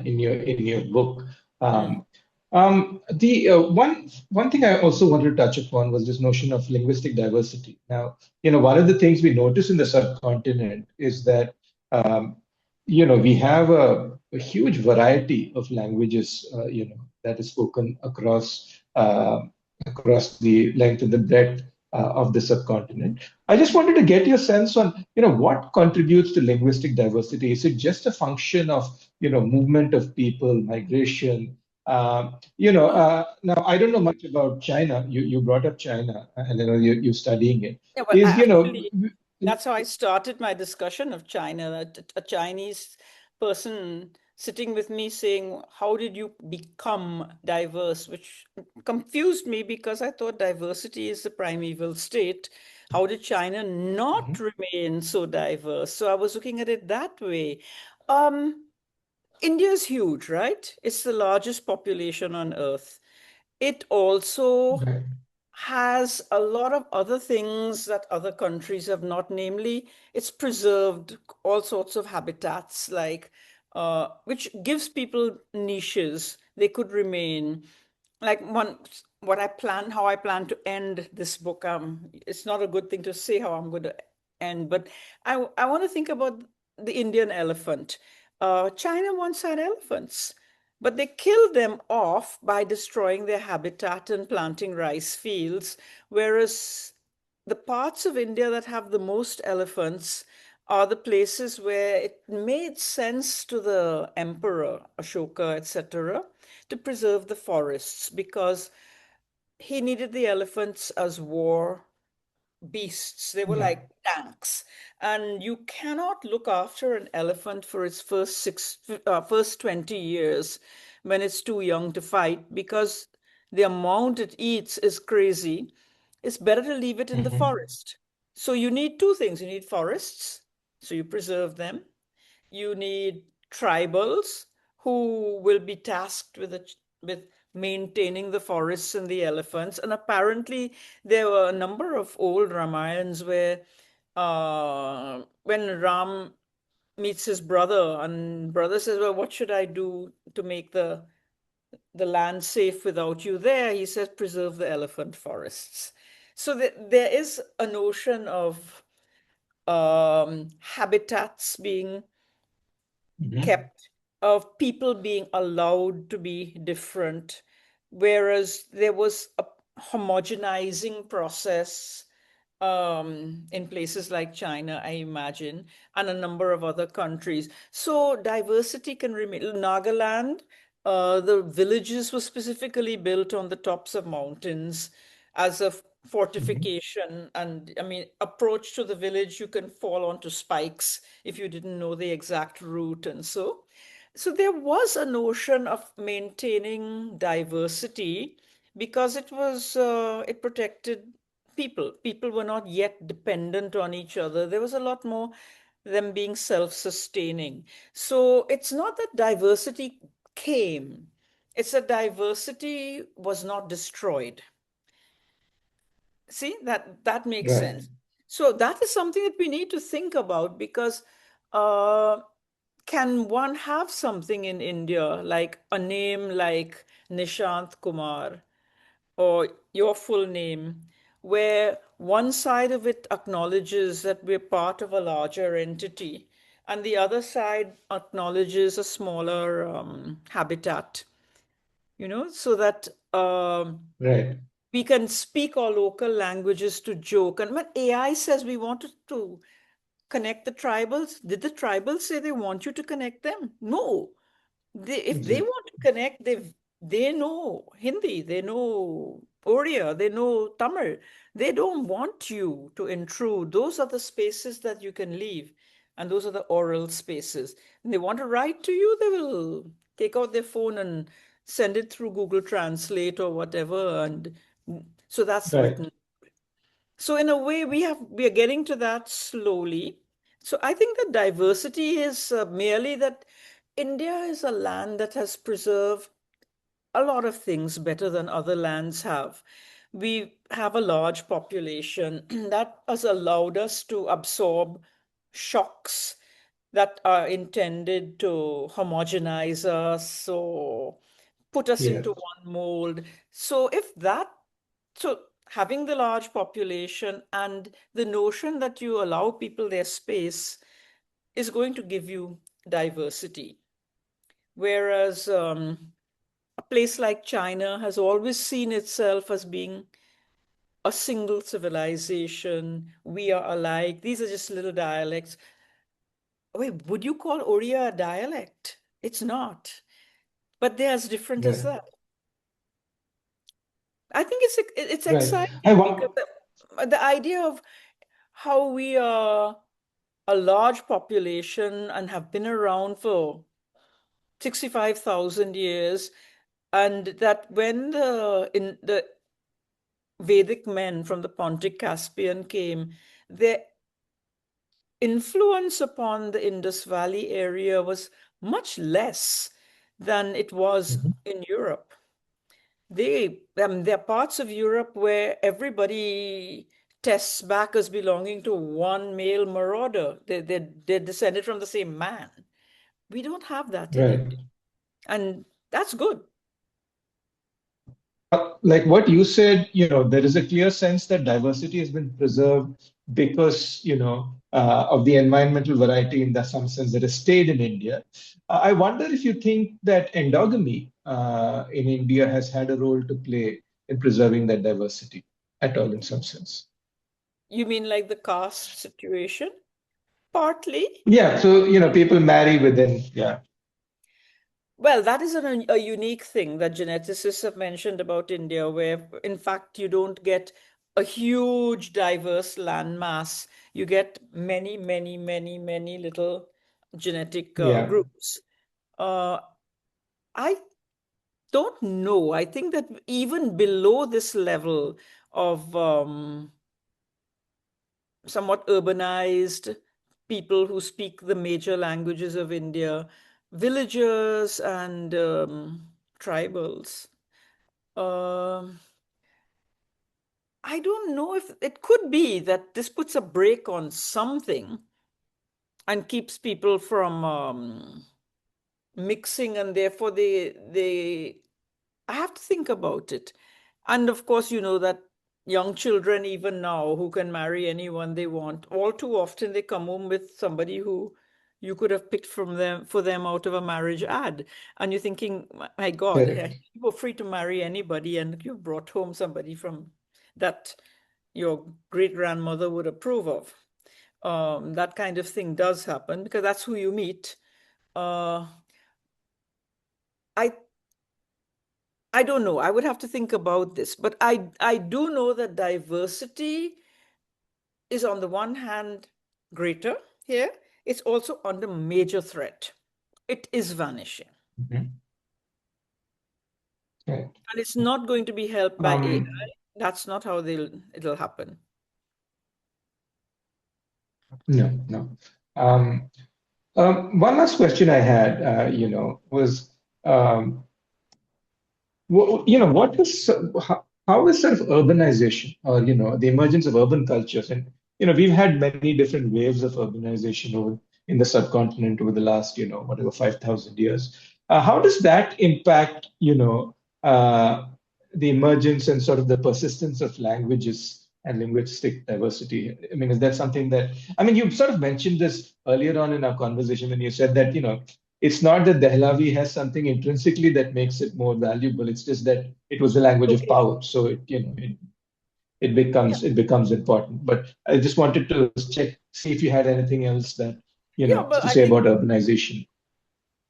in your book. Mm. Um, the one thing I also wanted to touch upon was this notion of linguistic diversity. Now, one of the things we notice in the subcontinent is that we have a huge variety of languages, that is spoken across the length and the breadth of the subcontinent. I just wanted to get your sense on, what contributes to linguistic diversity. Is it just a function of, movement of people, migration? Now I don't know much about China. You brought up China, and you're studying it. Yeah, well, Is actually, that's how I started my discussion of China. That a Chinese person sitting with me saying, "How did you become diverse?" Which confused me because I thought diversity is the primeval state. How did China not Mhm, remain so diverse? So I was looking at it that way. Um, India is huge, right? It's the largest population on earth. It also right. has a lot of other things that other countries have not, namely, it's preserved all sorts of habitats, like which gives people niches. They could remain like how I plan to end this book. It's not a good thing to say how I'm going to end, but I want to think about the Indian elephant. China once had elephants, but they killed them off by destroying their habitat and planting rice fields, whereas the parts of India that have the most elephants are the places where it made sense to the emperor, Ashoka, etc., to preserve the forests because he needed the elephants as war beasts. They were Yeah. like tanks. And you cannot look after an elephant for its first 20 years when it's too young to fight because the amount it eats is crazy. It's better to leave it in the Hmm. forest. So you need two things. You need forests, so you preserve them. You need tribals who will be tasked with maintaining the forests and the elephants. And apparently, there were a number of old Ramayans where, when Ram meets his brother, and brother says, "Well, what should I do to make the land safe without you there?" He says, "Preserve the elephant forests." So there is a notion of habitats being Hmm. kept, of people being allowed to be different, whereas there was a homogenizing process in places like China, I imagine, and a number of other countries. So diversity can remain. Nagaland, the villages were specifically built on the tops of mountains as a Hmm. fortification. And I mean, approach to the village, you can fall onto spikes if you didn't know the exact route. And so there was a notion of maintaining diversity because it protected people. People were not yet dependent on each other. There was a lot more them being self-sustaining. So it's not that diversity came, it's that diversity was not destroyed. See, that makes Right. sense. So that is something that we need to think about because uh, can one have something in India like a name like Nishant Kumar or your full name, where one side of it acknowledges that we're part of a larger entity and the other side acknowledges a smaller habitat, so that Right. we can speak our local languages to joke. And when AI says we wanted to connect the tribals, did the tribals say they want you to connect them? No. If they Exactly. want to connect, they know Hindi, they know Oriya, they know Tamil. They don't want you to intrude. Those are the spaces that you can leave, and those are the oral spaces. And they want to write to you, they will take out their phone and send it through Google Translate or whatever, and so that's Right. written. So in a way, we are getting to that slowly. So I think that diversity is merely that India is a land that has preserved a lot of things better than other lands have. We have a large population that has allowed us to absorb shocks that are intended to homogenize us or put us Yes. into one mold. So if that, so having the large population and the notion that you allow people their space is going to give you diversity. Whereas a place like China has always seen itself as being a single civilization. We are alike. These are just little dialects. Wait, would you call Oriya a dialect? It's not, but they're as different as Right. that. I think it's Right. exciting I because want. the idea of how we are a large population and have been around for 65,000 years, and that when the Vedic men from the Pontic Caspian came, their influence upon the Indus Valley area was much less than it was Mhm. in Europe. There are parts of Europe where everybody tests back as belonging to one male marauder. They're descended from the same man. We don't have that in Right. India. And that's good. Like what you said, there is a clear sense that diversity has been preserved because, of the environmental variety in some sense that has stayed in India. I wonder if you think that endogamy in India has had a role to play in preserving that diversity at all, in some sense. You mean like the caste situation? Partly. Yeah. So, people marry within, yeah. Well, that is a unique thing that geneticists have mentioned about India, where in fact you don't get a huge diverse landmass. You get many, many, many, many little genetic Yeah. groups. Uh, I don't know. I think that even below this level of somewhat urbanized people who speak the major languages of India, villagers and tribals. Um, I don't know if it could be that this puts a brake on something and keeps people from mixing, and therefore they I have to think about it. And of course, you know that young children, even now, who can marry anyone they want, all too often they come home with somebody who you could have picked from them for them out of a marriage ad. And you're thinking, my God, Correct. you were free to marry anybody, and you brought home somebody from that your great grandmother would approve of. That kind of thing does happen because that's who you meet. Uh, I I don't know. I would have to think about this, but I do know that diversity is on the one hand greater here. It's also under major threat. It is vanishing, Mhm. Right. and it's not going to be helped by AI. Um, That's not how it'll happen. no, no. Um, one last question I had, was, um, what is how is sort of urbanization or the emergence of urban cultures, and we've had many different waves of urbanization in the subcontinent over the last whatever 5,000 years. How does that impact the emergence and sort of the persistence of languages and linguistic diversity. I mean, is that something that, I mean, you sort of mentioned this earlier on in our conversation when you said that, it's not that Dehlavi has something intrinsically that makes it more valuable. It's just that it was the language of Okay. power. So it Yeah. becomes important. But I just wanted to see if you had anything else that, Yeah, but to I say think, about urbanization.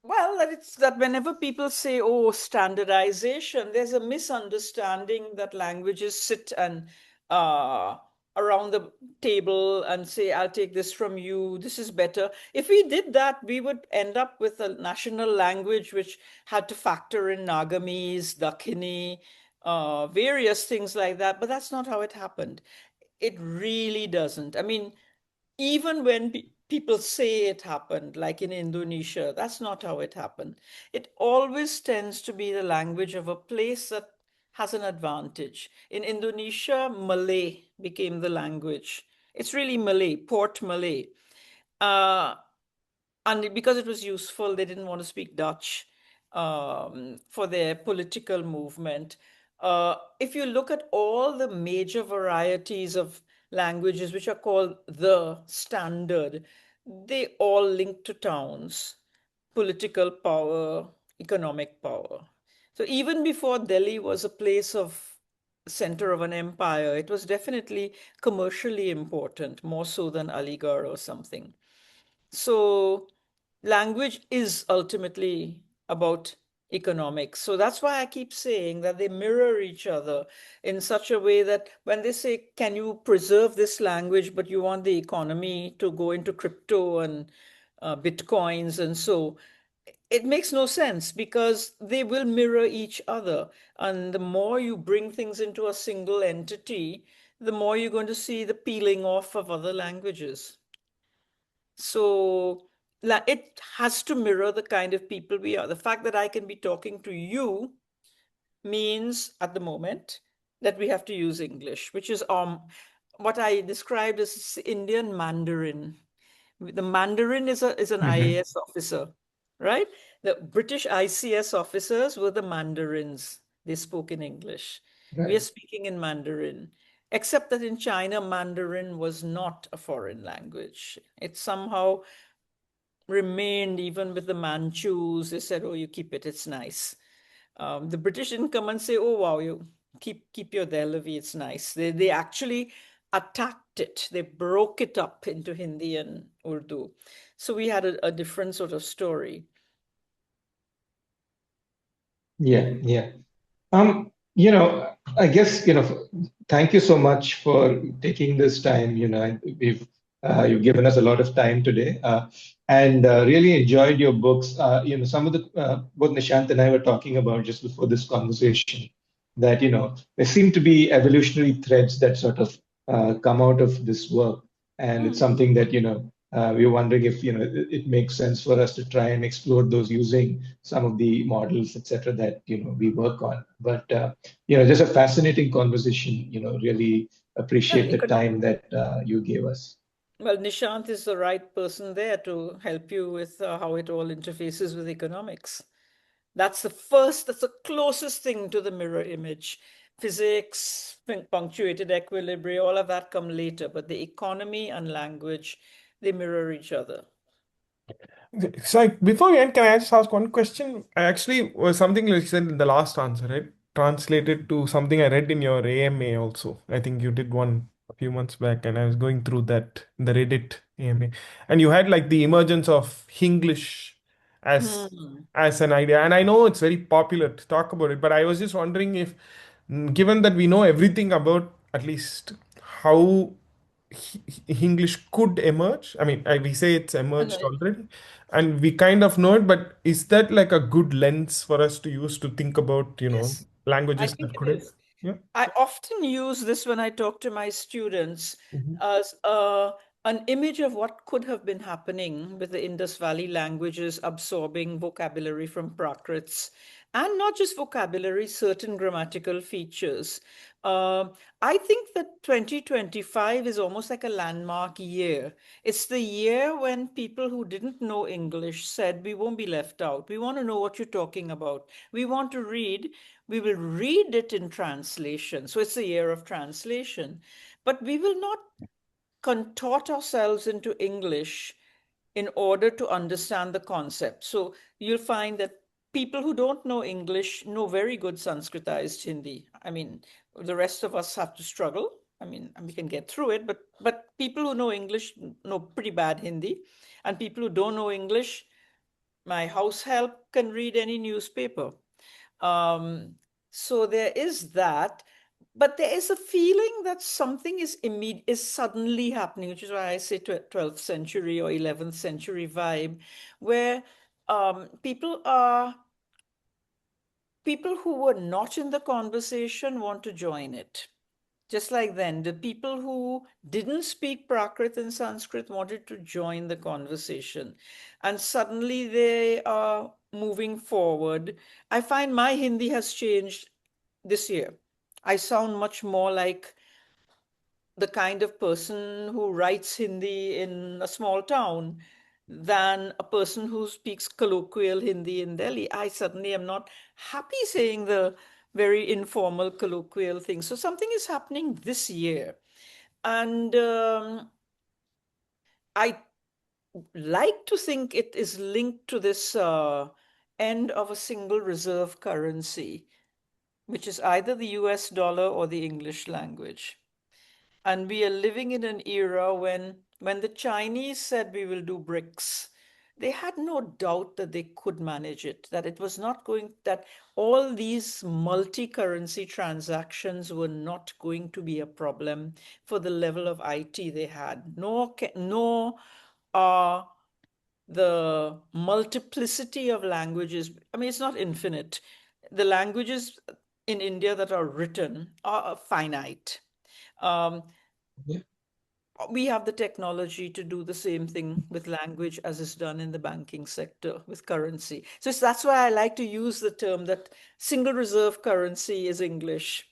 well, that it's that whenever people say, oh, standardization, there's a misunderstanding that languages sit and uh, around the table and say, I'll take this from you, this is better. If we did that, we would end up with a national language which had to factor in Nagamese, Dakhini, various things like that. But that's not how it happened. It really doesn't. I mean, even when people say it happened, like in Indonesia, that's not how it happened. It always tends to be the language of a place that has an advantage. In Indonesia, Malay became the language. It's really Malay, Port Malay. Uh, and because it was useful, they didn't want to speak Dutch for their political movement. If you look at all the major varieties of languages, which are called the standard, they all link to towns, political power, economic power. So even before Delhi was a place of center of an empire, it was definitely commercially important, more so than Aligarh or something. So language is ultimately about economics. So that's why I keep saying that they mirror each other in such a way that when they say, can you preserve this language, but you want the economy to go into crypto and bitcoins and so, it makes no sense because they will mirror each other. And the more you bring things into a single entity, the more you're going to see the peeling off of other languages. So it has to mirror the kind of people we are. The fact that I can be talking to you means at the moment that we have to use English, which is what I described as Indian Mandarin. The Mandarin is an Mhm. IAS officer, right? The British ICS officers were the Mandarins. They spoke in English. We are Right. speaking in Mandarin, except that in China, Mandarin was not a foreign language. It somehow remained even with the Manchus. They said, "Oh, you keep it; it's nice." The British didn't come and say, "Oh, wow, you keep your Dehlavi; it's nice." They actually attacked it. They broke it up into Hindi and Urdu. So we had a different sort of story. Yeah, yeah. I guess, thank you so much for taking this time. You've given us a lot of time today, and really enjoyed your books. Some of the both Nishant and I were talking about just before this conversation that, there seem to be evolutionary threads that sort of come out of this work, and it's Hmm. something that, we were wondering if, it makes sense for us to try and explore those using some of the models, etc., that, we work on. But just a fascinating conversation. Really And appreciate the time that you gave us. well, Nishant is the right person there to help you with how it all interfaces with economics. That's the closest thing to the mirror image. Physics, punctuated equilibrium, all of that come later, but the economy and language, they mirror each other. So before we end, can I just ask one question? I actually was something you said in the last answer, right? Translated to something I read in your AMA also. I think you did one a few months back, and I was going through that in the Reddit AMA, and you had like the emergence of Hinglish as Hmm. as an idea. And I know it's very popular to talk about it, but I was just wondering if, given that we know everything about at least how English could emerge. I mean, we say it's emerged And already, and we kind of know it, but is that like a good lens for us to use to think about, yes, I languages think that it could? is. Yeah. I often use this when I talk to my students Mhm. as an image of what could have been happening with the Indus Valley languages absorbing vocabulary from Prakrits, and not just vocabulary, certain grammatical features. Uh, I think that 2025 is almost like a landmark year. It's the year when people who didn't know English said, we won't be left out. We want to know what you're talking about. We want to read. We will read it in translation. So it's a year of translation. But we will not contort ourselves into English in order to understand the concept. So you'll find that people who don't know English know very good Sanskritized Hindi. I mean, the rest of us have to struggle. I mean, we can get through it, but people who know English know pretty bad Hindi, and people who don't know English, my house help can read any newspaper. So there is that, but there is a feeling that something is suddenly happening, which is why I say 12th century or 11th century vibe, where people who were not in the conversation want to join it. Just like then, the people who didn't speak Prakrit and Sanskrit wanted to join the conversation. And suddenly they are moving forward. I find my Hindi has changed this year. I sound much more like the kind of person who writes Hindi in a small town than a person who speaks colloquial Hindi in Delhi. I suddenly am not happy saying the very informal colloquial thing. So something is happening this year. And I like to think it is linked to this end of a single reserve currency, which is either the US dollar or the English language. And we are living in an era when the Chinese said we will do BRICS, they had no doubt that they could manage it, that it was not going, that all these multi-currency transactions were not going to be a problem for the level of IT they had. Nor the multiplicity of languages, I mean, it's not infinite. The languages in India that are written are finite. Yeah. We have the technology to do the same thing with language as is done in the banking sector with currency. So that's why I like to use the term that single reserve currency is English.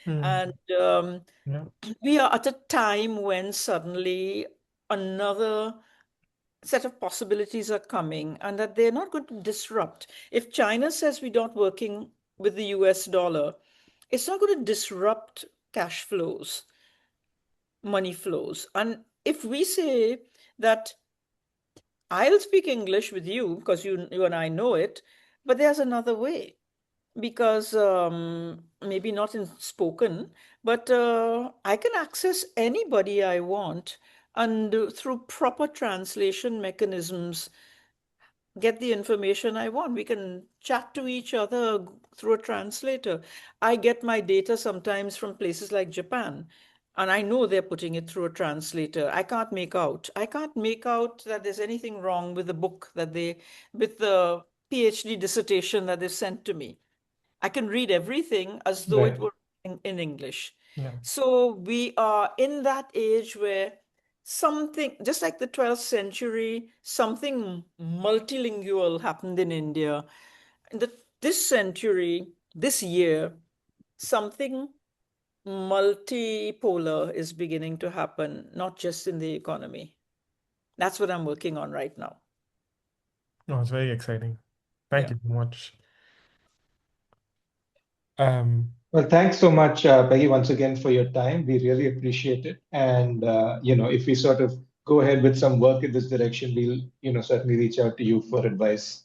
And Yeah. we are at a time when suddenly another set of possibilities are coming and that they're not going to disrupt. If China says we're not working with the US dollar, it's not going to disrupt cash flows, money flows. And if we say that I'll speak English with you because you and I know it, but there's another way because maybe not in spoken, but I can access anybody I want and through proper translation mechanisms get the information I want. We can chat to each other through a translator. I get my data sometimes from places like Japan, and I know they're putting it through a translator. I can't make out. I can't make out that there's anything wrong with the book with the PhD dissertation that they sent to me. I can read everything as though it Right. were in English. Yeah. So we are in that age where something, just like the 12th century, something multilingual happened in India. In this century, this year, something multipolar is beginning to happen, not just in the economy. That's what I'm working on right now. No, it's very exciting. Thank Yeah. you so much. Well, thanks so much, Peggy, once again for your time. We really appreciate it. And if we sort of go ahead with some work in this direction, we'll certainly reach out to you for advice